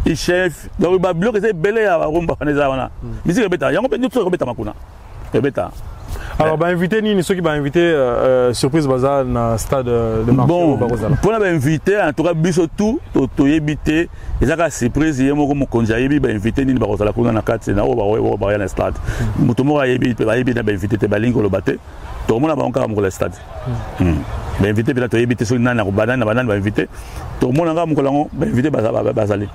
et chef. Donc ba bloc c'est belé à rumba paneza wana. Musique beta, yango peut tout beta makuna. Beta. Alors ba invité ni ceux qui ba invité surprise bazar na stade de Marseille bon, Barozala. Pour la invité en tout cas biso tout to yebité, ezaka surprise yemo ko mokonja yebi ba invité ni Barozala kuna na carte na o ba na stade. Mutumo ba yebi na ba invité te balingo lo baté. Tout le monde a encore un stade. Invité, peut-être invité sur une banane, va inviter. Tout le monde a encore invité Bazali.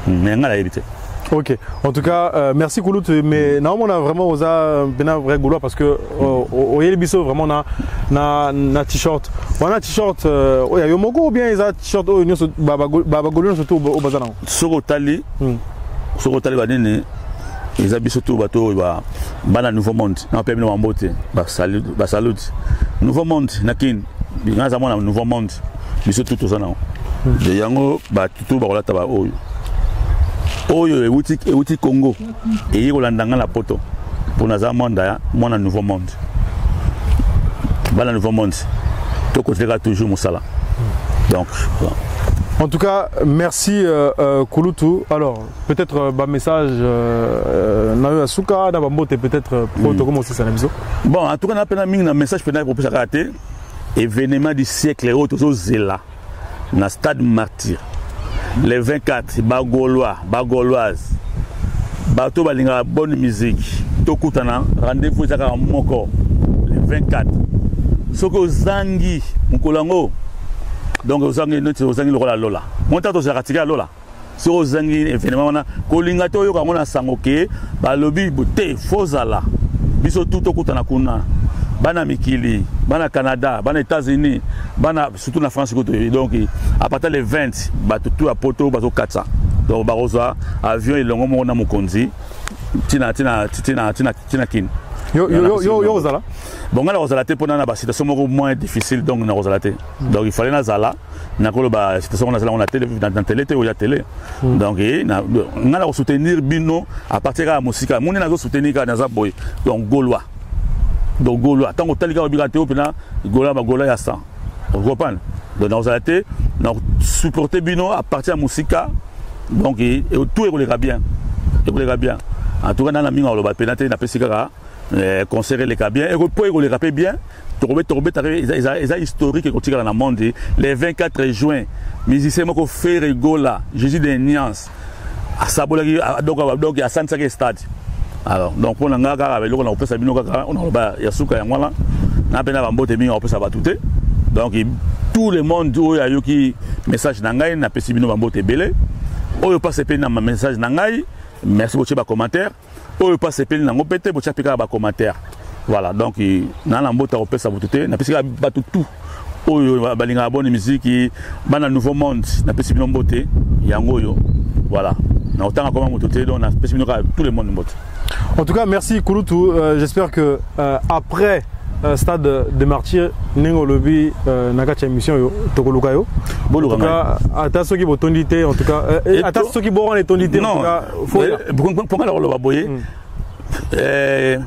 Mais on a invité. Ok. En tout cas, merci Koulout. Mais normalement, on a vraiment osé un vrai gaulois parce que au Yélibiso, vraiment, on a t-shirt. On a t-shirt. Il y a Yomoko ou bien ils ont t-shirt au Babagolon surtout au Bazan. Sorotali, Badene. Les habits surtout bateau bana nouveau monde na permis na mbote salut nouveau monde nakin bingaza mona nouveau monde biso tout ça non de yango ba tout ba kolata ba oyo euti Congo et yolandanga la poto pour naza monde ya mona nouveau monde bana nouveau monde to ko toujours musala donc voilà. En tout cas, merci Kouloutou. Alors, peut-être un message na Asuka, na Bambote peut-être pour comment c'est ça la vision. Bon, en tout cas, on a un message pour pour rater événement du siècle et autres zéla na stade Martyr. Les 24 bagauloises. Bato balinga bonne musique. Tokutana rendez-vous zaka moko les 24. Soko zangi mukolango. Donc aux anglais le rôle lola monta to zakatika lola sur aux anglais événement na kolinga to yo kamona sangoke ba lobby bote fozala biso tout okutana kuna bana mikili bana Canada bana États-Unis bana surtout na France donc à partir les 20 ba tout à poto ba to 400 donc ba roza avion et longo mona mukonzi tina kin yo zala. Bon, on a Rosalate pour une situation moins difficile, donc on a Rosalate. Donc il fallait Nazala, on a situation on a télé dans télé ou la télé. Donc on a soutenir Bino à partir de la musique. On a soutenir dans boy. Donc Gaulois. Donc Gaulois. Tant que tel gars obligatoire, puis là Gaulois ya ça. Vous comprenez? Donc Rosalate, on supporter Bino à partir de la musique. Donc tout évoluera bien. Bien. En tout cas dans la mine on le bat pénalité na pesika. Conserver les cas bien et pour les rappeler bien ils historique et dans le monde les 24 juin musicien moko Ferigola Jésus des nuances à Sabolagi donc à Santiago stade alors donc pour ngaka avec on a fait ça bino kaka on a yasuka ya ngwala na pena bambote mingi on peut ça va tout donc tout le monde oyo ayoki message na ngai na pesi bino bambote belé oyo passe pe na message na ngai merci beaucoup ba commentaire oyo passe pe na ngopete bocha pika ba commentaire Voilà, donc dans la mbote européenne ça vous tout na pesi ba tout oyo balinga bonne musique bana nouveau monde na pesi bino mbote yango yo. Voilà. Na autant comment mototé donc na pesi bino tout le monde mbote. En tout cas, merci Kouloutou. J'espère que après Stade des Martyrs, Nengo Lobby, Nagacha émission yo, Tokoluka yo. En tout cas, à ceux qui vont tondité, en tout cas, à ceux qui vont les tondité, en tout cas, faut. Pour alors le baboyer,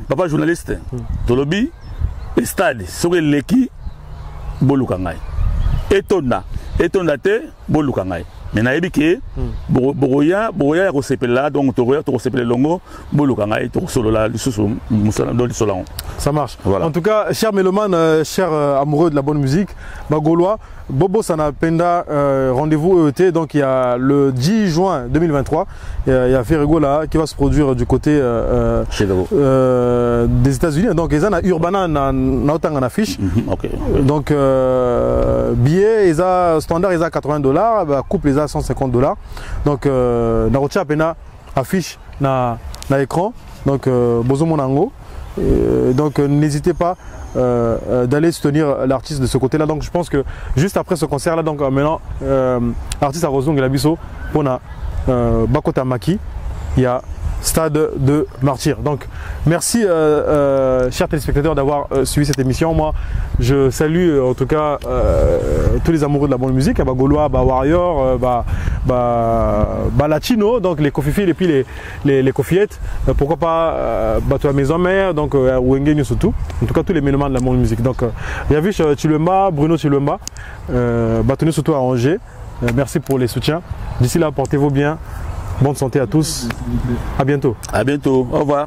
papa journaliste, Tolobi, Stade, sur l'équipe, Bolukangai. Étonna te, Bolukangai. Mais naïbi que Boroya Rosepela donc Toroya Rosepela longo Bolukangai solo là ça marche. Voilà. En tout cas, chers mélomanes, chers amoureux de la bonne musique, Gaulois, Bobo Sanapenda, rendez-vous EET, donc il y a le 10 juin 2023, il y a Ferrego là qui va se produire du côté des États-Unis. Donc ils ont Urbana na autant en affiche. Donc billet ils a standard ils a $80, couple ils a $150. Donc na rocha pena affiche na écran. Donc bozo monango. Donc n'hésitez pas d'aller soutenir l'artiste de ce côté-là. Donc je pense que juste après ce concert-là, donc maintenant, l'artiste à Rosong et la Bisso, on a Bakota Maki, il y a Stade de Martyrs. Donc merci chers téléspectateurs d'avoir suivi cette émission. Moi je salue en tout cas tous les amoureux de la bonne musique, Gaulois, Warrior, Latino, donc les Kofifil et puis les Kofiettes, pourquoi pas toi Maison Mère, donc Wenge surtout, en tout cas tous les mélomanes de la bonne musique. Donc Yavish Chilwemba, Bruno Chilwemba, Batoné surtout à Angers, merci pour les soutiens. D'ici là, portez-vous bien. Bonne santé à tous. À bientôt. À bientôt. Au revoir.